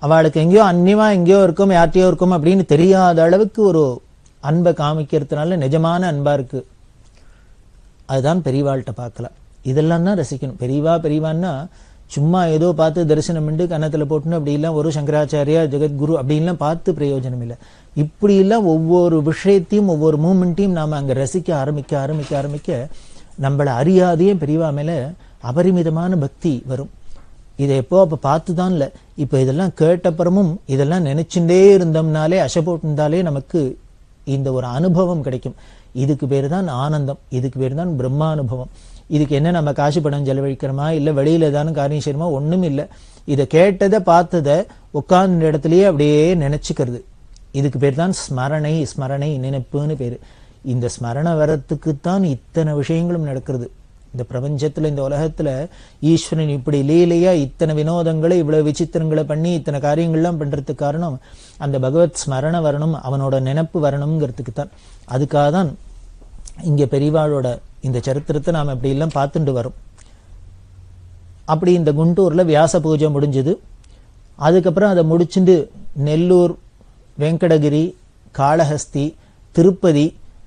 அவளுக்கு எங்கேயோ அந்நியமா எங்கேயோ இருக்கும், யார்ட்டையோ இருக்கும் அப்படின்னு தெரியாத அளவுக்கு ஒரு அன்பை காமிக்கிறதுனால நிஜமான அன்பா இருக்கு. அதுதான் பெரியவாள்கிட்ட பார்க்கலாம். இதெல்லாம் தான் ரசிக்கணும். பெரியவான்னா சும்மா ஏதோ பார்த்து தரிசனம் பண்ணி கன்னத்துல போட்டுன்னு அப்படி எல்லாம் ஒரு சங்கராச்சாரியா ஜெகத்குரு அப்படின்லாம் பார்த்து பிரயோஜனம் இல்லை. இப்படி எல்லாம் ஒவ்வொரு விஷயத்தையும் ஒவ்வொரு மூமெண்ட்டையும் நாம அங்க ரசிக்க ஆரம்பிக்க ஆரம்பிக்க ஆரம்பிக்க நம்மளை அறியாதையே பெரியவா மேல அபரிமிதமான பக்தி வரும். இதை எப்போ அப்ப பார்த்துதான் இல்லை, இப்ப இதெல்லாம் கேட்டப்புறமும் இதெல்லாம் நினைச்சுட்டே இருந்தோம்னாலே அசை போட்டிருந்தாலே நமக்கு இந்த ஒரு அனுபவம் கிடைக்கும். இதுக்கு பேரு தான் ஆனந்தம், இதுக்கு பேரு தான் பிரம்மானுபவம். இதுக்கு என்ன நம்ம காசு பணம் செலவழிக்கிறோமா, இல்ல வெளியில ஏதானும் காரியம் செய்யணுமா? ஒண்ணும் இல்லை. இதை கேட்டதை பார்த்ததை உட்கார்ந்த இடத்துலயே அப்படியே நினைச்சுக்கிறது. இதுக்கு பேர் தான் ஸ்மரணை. ஸ்மரணை நினைப்புன்னு பேரு. இந்த ஸ்மரணை வரத்துக்குத்தான் இத்தனை விஷயங்களும் நடக்கிறது. இந்த பிரபஞ்சத்துல இந்த உலகத்துல ஈஸ்வரன் இப்படி லீலையா இத்தனை வினோதங்களை இவ்வளவு விசித்திரங்களை பண்ணி இத்தனை காரியங்கள்லாம் பண்றதுக்கு காரணம் அந்த பகவத் ஸ்மரணை வரணும், அவனோட நினைப்பு வரணுங்கிறதுக்கு தான். அதுக்காக தான் இங்க பெரியவாளோட இந்த சரித்திரத்தை நாம இப்படி எல்லாம் பார்த்துட்டு வரோம். அப்படி இந்த குண்டூர்ல வியாச பூஜை முடிஞ்சது. அதுக்கப்புறம் அதை முடிச்சுட்டு நெல்லூர், வெங்கடகிரி, காளஹஸ்தி, திருப்பதி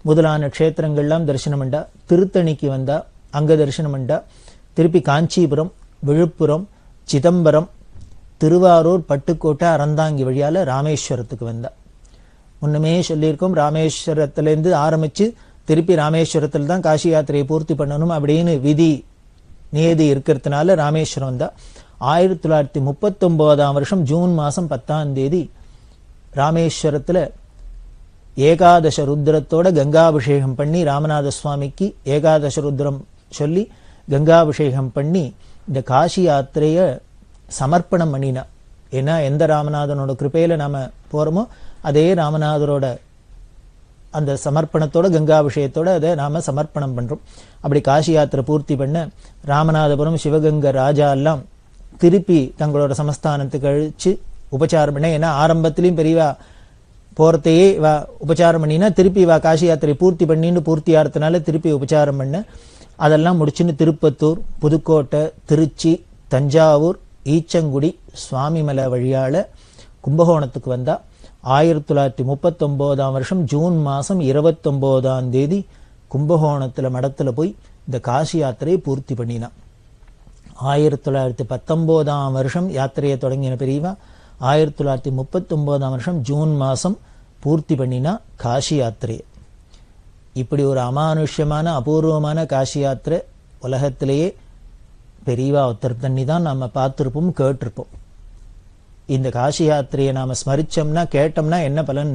முதலான க்ஷேத்திரங்கள்லாம் தரிசனம் பண்ணா. திருத்தணிக்கு வந்தா, அங்க தரிசனம் பண்ணா. திருப்பி காஞ்சிபுரம், விழுப்புரம், சிதம்பரம், திருவாரூர், பட்டுக்கோட்டை, அறந்தாங்கி வழியால ராமேஸ்வரத்துக்கு வந்தா. முன்னமே சொல்லியிருக்கோம், ராமேஸ்வரத்திலேருந்து ஆரம்பிச்சு திருப்பி ராமேஸ்வரத்தில் தான் காசி யாத்திரையை பூர்த்தி பண்ணணும் அப்படின்னு விதி நியதி இருக்கிறதுனால ராமேஸ்வரம் வந்தா. 1939ஆம் வருஷம் ஜூன் மாசம் 10ஆம் தேதி ராமேஸ்வரத்துல ஏகாதச ருத்ரத்தோட கங்காபிஷேகம் பண்ணி, ராமநாத சுவாமிக்கு ஏகாதச ருத்ரம் சொல்லி கங்காபிஷேகம் பண்ணி இந்த காசி யாத்திரைய சமர்ப்பணம் பண்ணினா. ஏன்னா எந்த ராமநாதனோட கிருபையில நாம போறோமோ அதே ராமநாதரோட அந்த சமர்ப்பணத்தோட கங்காபிஷேகத்தோட அதை நாம சமர்ப்பணம் பண்றோம். அப்படி காசி யாத்திரை பூர்த்தி பண்ண ராமநாதபுரம், சிவகங்கை ராஜா எல்லாம் திருப்பி தங்களோட சமஸ்தானத்துக்கு அழிச்சு உபச்சாரம் பண்ண. ஏன்னா ஆரம்பத்திலையும் பெரியவா போறதையே இவ உபச்சாரம் பண்ணினா திருப்பி இவ காசி யாத்திரை பூர்த்தி பண்ணின்னு பூர்த்தி ஆகிறதுனால திருப்பி உபச்சாரம் பண்ண. அதெல்லாம் முடிச்சுன்னு திருப்பத்தூர், புதுக்கோட்டை, திருச்சி, தஞ்சாவூர், ஈச்சங்குடி, சுவாமிமலை வழியால கும்பகோணத்துக்கு வந்தா. 1939 வருஷம் ஜூன் மாசம் 29ஆம் தேதி கும்பகோணத்துல மடத்துல போய் இந்த காசி யாத்திரையை பூர்த்தி பண்ணினா. 1919 வருஷம் யாத்திரையை தொடங்கின பெரியவா 1939 வருஷம் ஜூன் மாசம் பூர்த்தி பண்ணினா காசி யாத்திரையை. இப்படி ஒரு அமானுஷ்யமான அபூர்வமான காசி யாத்திரை உலகத்திலேயே பெரியவா ஒருத்தர் தண்ணி தான் நாம பார்த்திருப்போம், கேட்டிருப்போம். இந்த காசி யாத்திரையை நாம ஸ்மரிச்சோம்னா கேட்டோம்னா என்ன பலன்?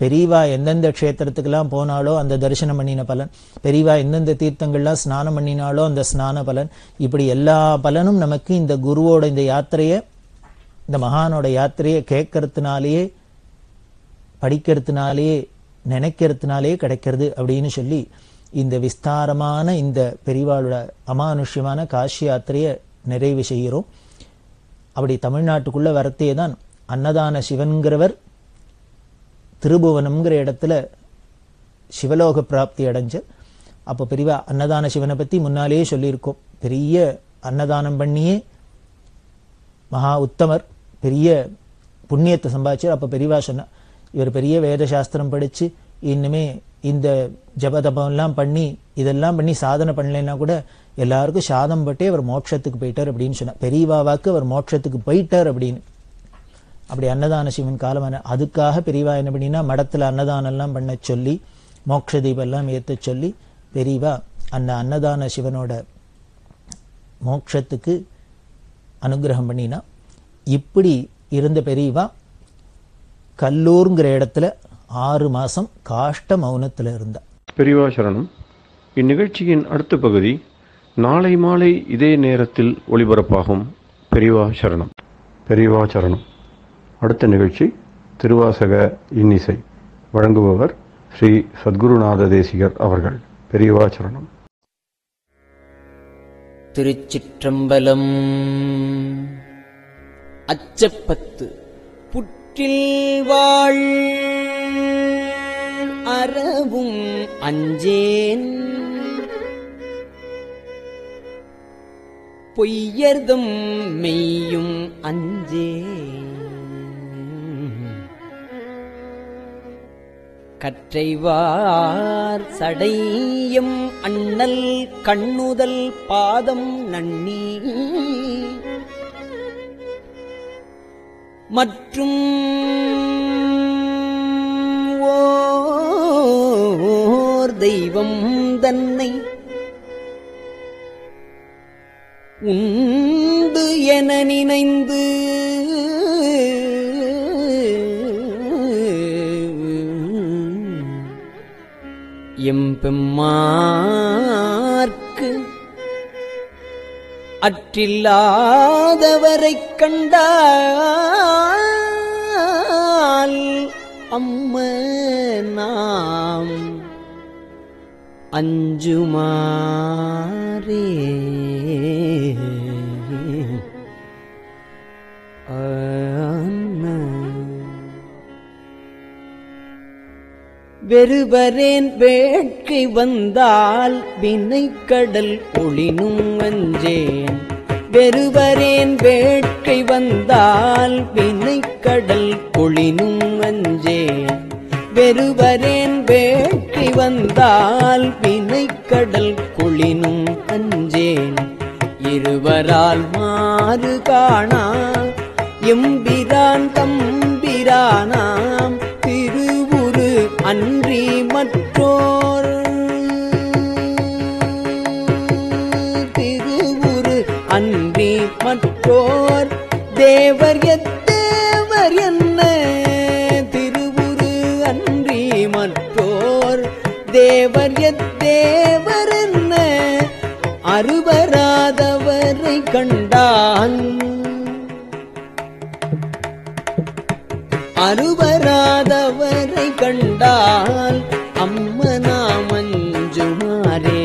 பெரியவா எந்தெந்த க்ஷேத்திரத்துக்கெல்லாம் போனாலோ அந்த தரிசனம் பண்ணின பலன், பெரியவா எந்தெந்த தீர்த்தங்கள்லாம் ஸ்நானம் பண்ணினாலோ அந்த ஸ்நான பலன், இப்படி எல்லா பலனும் நமக்கு இந்த குருவோட இந்த யாத்திரையை, இந்த மகானோட யாத்திரையை கேட்கறதுனாலேயே, படிக்கிறதுனாலேயே, நினைக்கிறதுனாலே கிடைக்கிறது அப்படின்னு சொல்லி இந்த விஸ்தாரமான இந்த பெரியவாளோட அமானுஷ்யமான காசி யாத்திரையை நிறைவு செய்கிறோம். அப்படி தமிழ்நாட்டுக்குள்ள வரத்தே தான் அன்னதான சிவன்கிறவர் திருபுவனம்ங்கிற இடத்துல சிவலோக பிராப்தி அடைஞ்ச. அப்போ பெரியவா அன்னதான சிவனை பத்தி முன்னாலேயே சொல்லியிருக்கோம். பெரிய அன்னதானம் பண்ணியே மகா உத்தமர், பெரிய புண்ணியத்தை சம்பாதிச்சார். அப்போ பெரியவா சொன்னா, இவர் பெரிய வேத சாஸ்திரம் படிச்சு இன்னுமே இந்த ஜபதபம்லாம் பண்ணி இதெல்லாம் பண்ணி சாதனை பண்ணலைன்னா கூட எல்லாருக்கும் சாதம் பட்டே அவர் மோட்சத்துக்கு போயிட்டார் அப்படின்னு சொன்னார். பெரியவாவாக்கு அவர் மோட்சத்துக்கு போயிட்டார் அப்படின்னு. அப்படி அன்னதான சிவன் காலமான அதுக்காக பெரியவா என்ன பண்ணினா மடத்துல அன்னதானம் எல்லாம் பண்ண சொல்லி மோட்ச தீபெல்லாம் ஏற்ற சொல்லி பெரியவா அந்த அன்னதான சிவனோட மோட்சத்துக்கு அனுகிரகம் பண்ணினா. இப்படி இருந்த பெரியவா கல்லூர்ங்கிற இடத்துல 6 மாசம் காஷ்ட மௌனத்துல இருந்தா. பெரியவா சரணம். இந்நிகழ்ச்சியின் அடுத்த பகுதி நாளை மாலை இதே நேரத்தில் ஒளிபரப்பாகும். பெரியவா சரணம். பெரியவா சரணம். அடுத்த நிகழ்ச்சி திருவாசக இன்னிசை. வழங்குபவர் ஸ்ரீ சத்குருநாத தேசிகர் அவர்கள். பெரியவா சரணம். திருச்சிற்றம்பலம். அச்சப்பத்து புற்றில் வாழ் அறவும் அஞ்சேன் பொய்யர்தம் மெய்யும் அஞ்சேன் கற்றைவார் சடையம் அண்ணல் கண்ணுதல் பாதம் நன்னி மற்றும் ஓர் தெய்வம் தன்னை உண்டு என நினைந்து எம்பெம்மார்க்கு அற்றில்லாதவரைக் கண்டால் அம்ம நாம் அஞ்சுமாறே. வெறுவரேன் வேட்கை வந்தால் வினைக்கடல் ஒளினும் அஞ்சேன். வெறுவரேன் வேட்கை வந்தால் வினைக்கடல் ஒளினும் அஞ்சேன். வெறுவரேன் வேட்கை வந்தால் வினைக்கடல் கொளினும் அஞ்சேன். இருவரால் மாறு காணா எம்பிரான் தம்பிரானாம் திருவுரு அன்றி மற்றோர். திருவுரு அன்றி மற்றோர் தேவர் எத்தேவர் என்ன. திருவுரு அன்றி மற்றோர் தேவர் எத்தேவர் என்ன. அறுவராதவரை கண்டான் அறுவராதவரை கண்டால் அம்மனாமஞ்சுமாரே.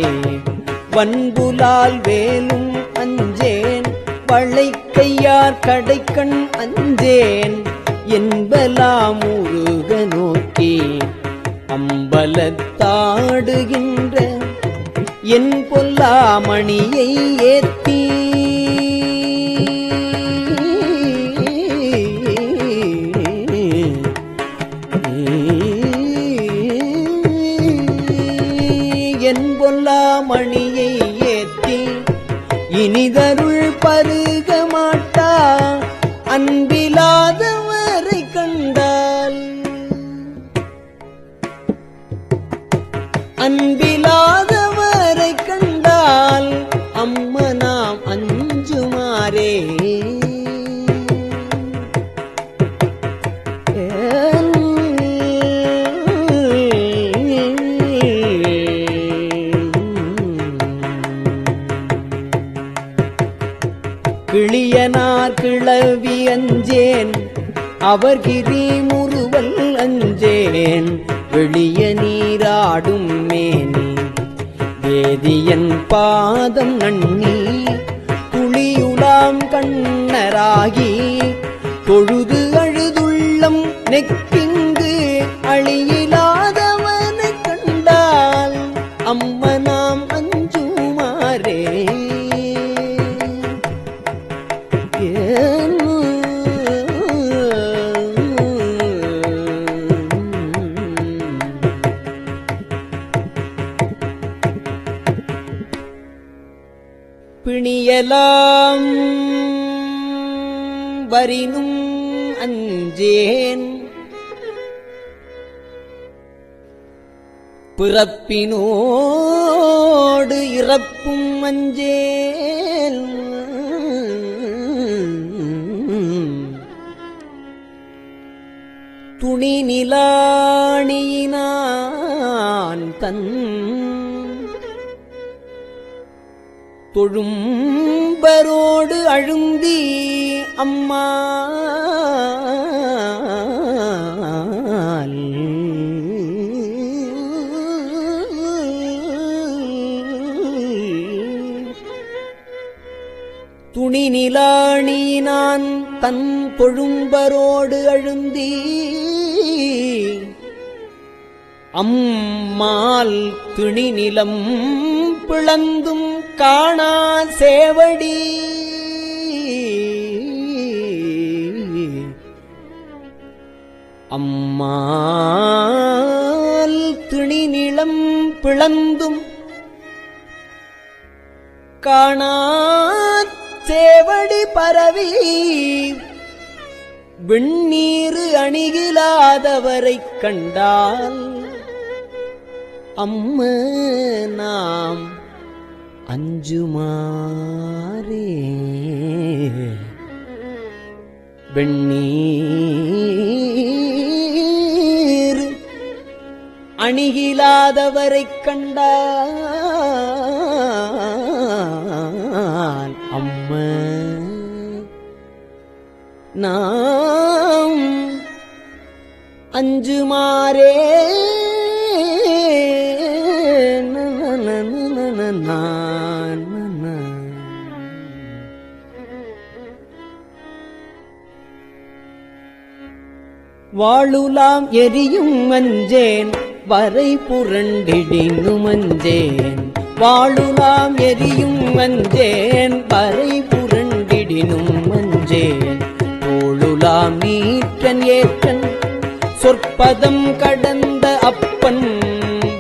வன்புலால் வேலும் அஞ்சேன் வளைக்கையார் கடைக்கண் அஞ்சேன். என்பலாம் முருக நோக்கி அம்பலத்தாடுகின்ற என் பொல்லாமணியை ஏத்தி அஞ்சுமாறே. கிளியனார் கிளவி அஞ்சேன், அவர்கிரி முறுவல் அஞ்சேன். வெளிய நீராடும் மேனி வேதியன் பாதம் நன்னி, துளியுலாம் கண்ணராகி தொழுது அழுதுள்ளம் நெக்கிங்கு அழியிலாதவனை கண்டால் அம்மனாம் அஞ்சுமாறே. பிணியலாம் வரினும் அஞ்சேன், பிறப்பினோடு இறப்பும் அஞ்சேன். துணி நிலாணியினான் தன் தொழும்பரோடு அழுந்தி அம்மாள். துணி நிலாணினான் தன் தொழும்பரோடு அழுந்தி அம்மாள். திணி நிலம் பிளந்தும் காணா சேவடி, அம்மாள் திணி நிலம் பிளந்தும் காணா சேவடி பரவி, வெண்ணீரு அணிகிலாதவரைக் கண்டால் அம்ம நாம் அஞ்சுமாறே. வெண்ணீர் அணிகிலாதவரைக் கண்டால் அம்ம நாம் அஞ்சுமாறே. வாழுலாம் எரியும் அஞ்சேன், வரை புரண்டிடினும் அஞ்சேன். வாழுலாம் எரியும் அஞ்சேன், வரை புரண்டிடினும் அஞ்சேன். தோளுலாம் நீற்றன் ஏற்றன் சொற்பதம் கடந்த அப்பன்.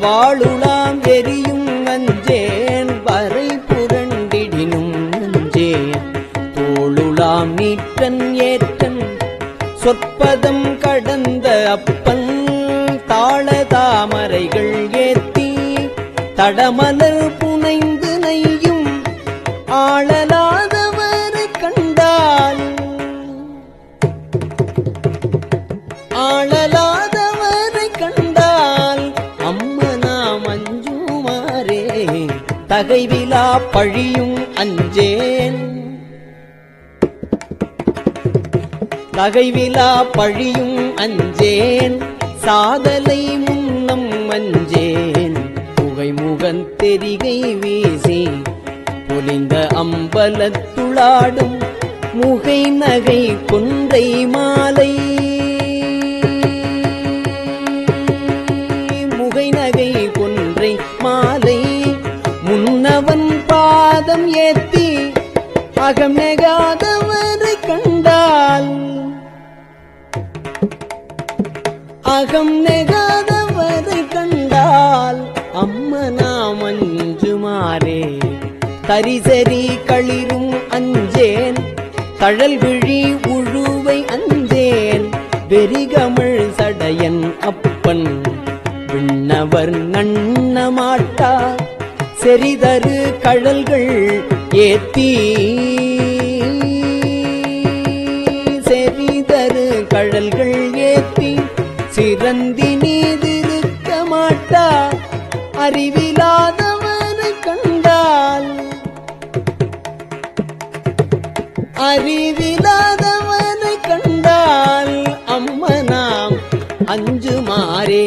வாழுலாம் எரியும் அஞ்சேன், வரை புரண்டிடினும் அஞ்சேன். தோளுலாம் நீற்றன் ஏற்றன் சொற்பதம் கடந்த அப்பன். தாள தாமரைகள் ஏத்தி தடமலர் புனைந்து நெய்யும் ஆளலாதவரை கண்டால், ஆளலாதவரை கண்டால் அம்மனாம் அஞ்சுமாறே. தகைவிலா பழியும் அஞ்சேன், தகைவிலா பழியும் அஞ்சேன். சாதலை முன்னம் அஞ்சேன், புகைமுகன் தெரிகை வீசி பொலிந்த அம்பலத்துளாடும் முகை நகை கொன்றை மாலை. முகை நகை கொன்றை மாலை முன்னவன் பாதம் ஏத்தி அகம் நெகாதவரை கண்டால், அகம் நெகாதவரை கண்டால் அம்மனாம் அஞ்சுமாறே. தரிசரி களிரும் அஞ்சேன், தழல் விழி உழுவை அஞ்சேன். வெறிகமிழ் சடையன் அப்பன் விண்ணவர் நன்னமாட்டா செறிதரு கழல்கள் ஏத்தி கழல்கள் ஏற்றி சிறந்தி நீதிருக்க மாட்டா அறிவிலாதவனை கண்டால் அறிவிலாதவனை கண்டால் அம்மனாம் அஞ்சுமாறே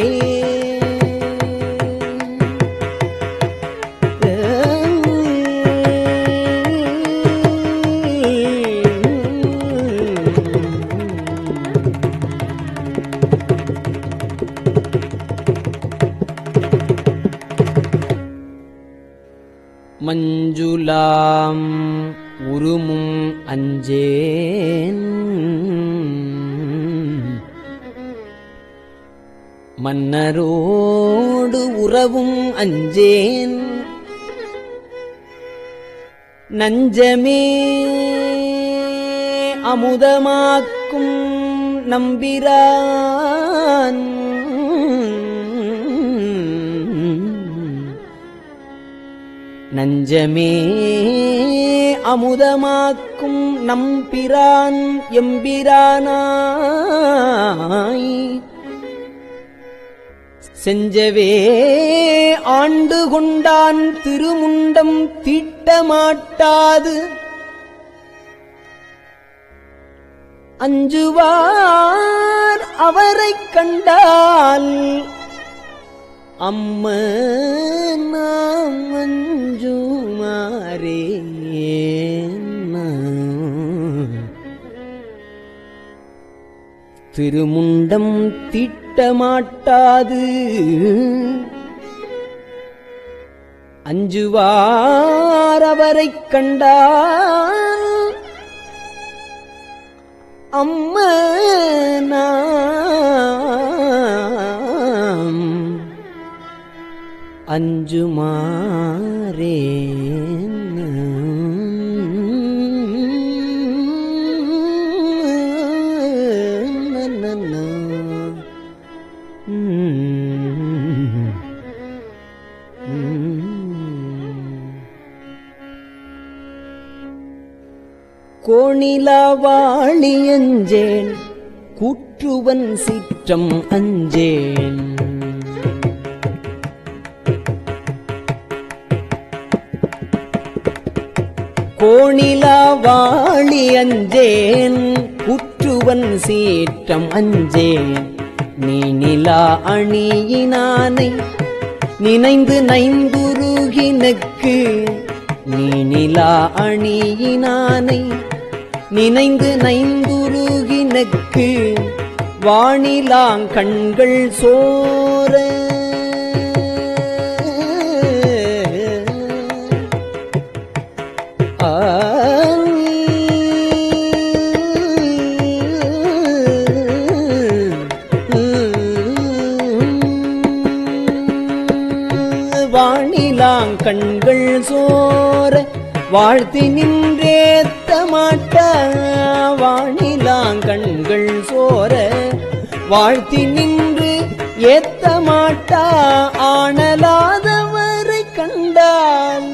மஞ்சுளாம் உருமும் அஞ்சேன் மன்னரோடு உறவும் அஞ்சேன் நஞ்சமே அமுதமாக்கும் நம்பிரான் நஞ்சமே அமுதமாக்கும் நம்பிரான் எம்பிரானாய் செஞ்சவே ஆண்டு கொண்டான் திருமுண்டம் தீட்டமாட்டாது அஞ்சுவார் அவரைக் கண்டால் அம்ம நாம் அஞ்சுமாறே திருமுண்டம் தீட்டமாட்டாது அஞ்சுவார் அவரைக் கண்டால் அம்ம நாம் அஞ்சுமாறே கோணிலாவாளி அஞ்சேன் கூற்றுவன் சிற்றம் அஞ்சேன் கோணிலாவாளி அஞ்சேன் கூற்றுவன் சீற்றம் அஞ்சேன் நீனிலா அணியினானை நினைந்து நைந்துருகினக்கு நீனிலா அணியினானை நினைந்து நைந்துருகினக்கு வானிலாங்கண்கள் சோர வானிலாங்கண்கள் சோர வாழ்த்தி நின்றேத்த மாட்ட வானிலாங்கண்கள் சோர வாழ்த்தி நின்று ஏத்த மாட்டா ஆனலாதவரை கண்டால்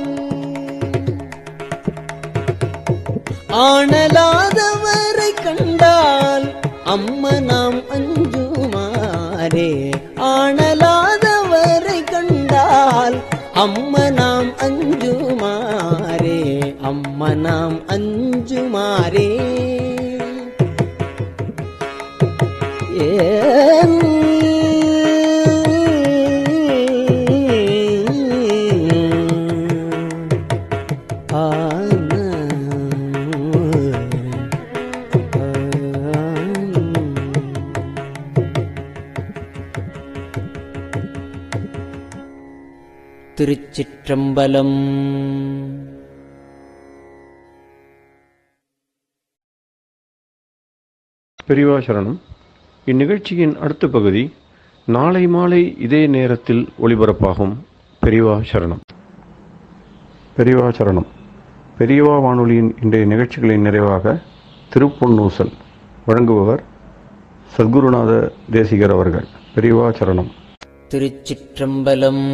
ஆனலாதவரை கண்டால் அம்ம நாம் அஞ்சுமாறே ஆனலாதவரை கண்டால் அம்ம நாம் அஞ்சுமாறே அம்ம நாம் அஞ்சுமாறே ஏன் திருச்சிற்றம்பலம். பெரியவா சரணம். இந்நிகழ்ச்சியின் அடுத்த பகுதி நாளை மாலை இதே நேரத்தில் ஒளிபரப்பாகும். பெரியவா சரணம். பெரியவா சரணம். பெரியவா வானொலியின் இன்றைய நிகழ்ச்சிகளின் நிறைவாக திருப்பொன்னூசல் வழங்குபவர் சத்குருநாத தேசிகர் அவர்கள். பெரியவா சரணம். திருச்சிற்றம்பலம்.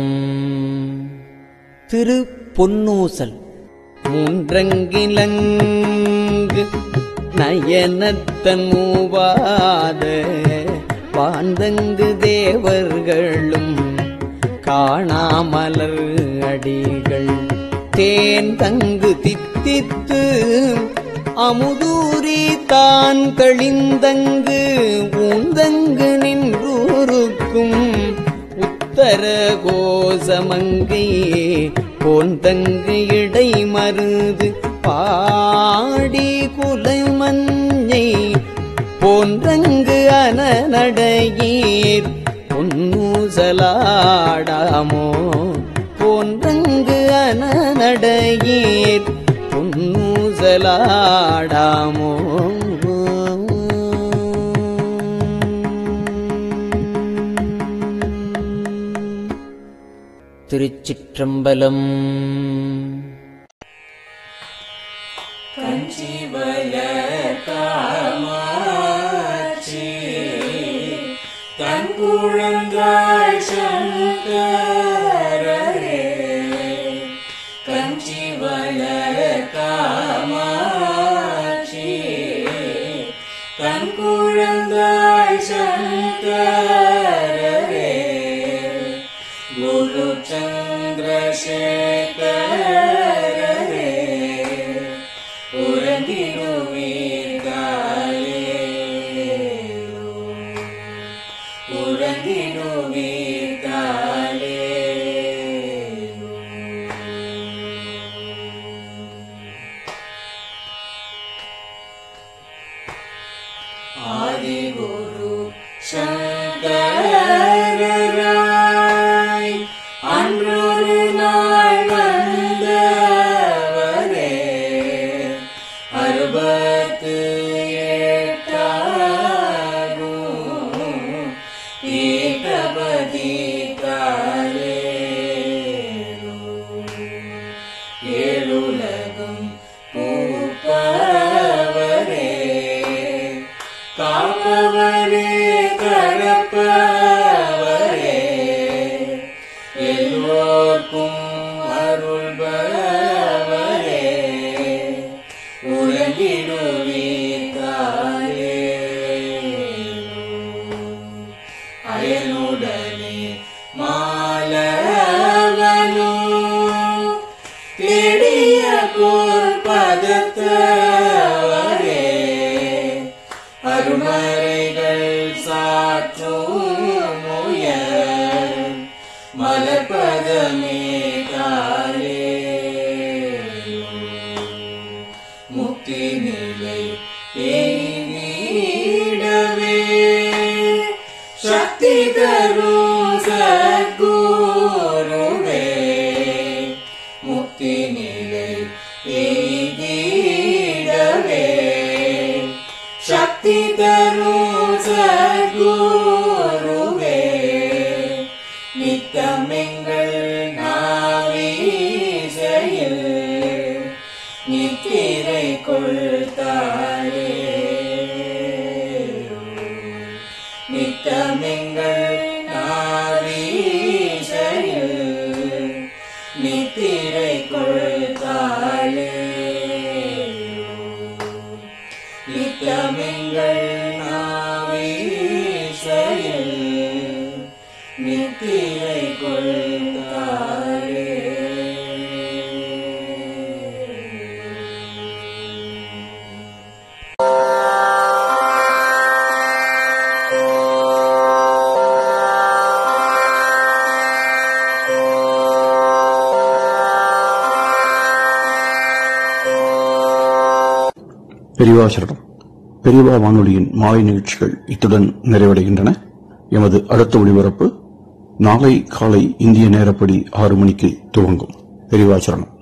திரு பொன்னூசல். மூன்றங்கிலங்கு நயனத்தன் மூவாத பாந்தங்கு தேவர்களும் காணாமலர் அடிகள் தேன் தங்கு தித்தித்து அமுதூரி தான் தெளிந்தங்கு ஊந்தங்கு நின்றூருக்கும் உத்தர கோசமங்கை போந்தங்கு இடை மருது பாடி குலைமஞ்சை போன்றங்கு அனநடையீர் பொன்னூசலாடாமோ போன்றங்கு அனநடையீர் பொன்னூசலாடாமோ. திருச்சிற்றம்பலம். தன் குழந்தாய் சங்கரரே கஞ்சி வளர் காமாட்சி தன் குழந்தாய் சங்கரரே குரு சந்திரசேகரரே உறங்கிடுவீர்களே உறங்கிடுவீர்களே. ஆதிகுரு சங்கரராய் அன்றொரு நாள் வந்தவரே 68 ஏகபதி ஏழுலகும் பூப்பவரே காப்பவரே கடப்பவரே எல்லோர்க்கும் அருள்பவரே உறங்கிடுவீர்களே அயனுடனே மாலவனோ தேடிய பொற்பதத்தவரே அருமறைகள் சாற்றும் முயல் மலர்பதமே காலே முக்தி நிலை எய்திடவே சக்தி தரும் சத்குருவே முக்தி நிலை எய்திடவே சக்தி தரும் சத்குருவே நித்தமெங்கள் நாவீசையில் நித்திரை கொள்தாயே நித்தமெங்கள் நாவீசையில் நித்திரை கொள்தாயே நித்தமெங்கள் நாவீசையில் நித்திரை கொள்தாயே. பெரியவா சரணம். பெரியவா வானொலியின் மாலை நிகழ்ச்சிகள் இத்துடன் நிறைவடைகின்றன. எமது அடுத்த ஒளிபரப்பு நாளை காலை இந்திய நேரப்படி 6 மணிக்கு துவங்கும். பெரியவா சரணம்.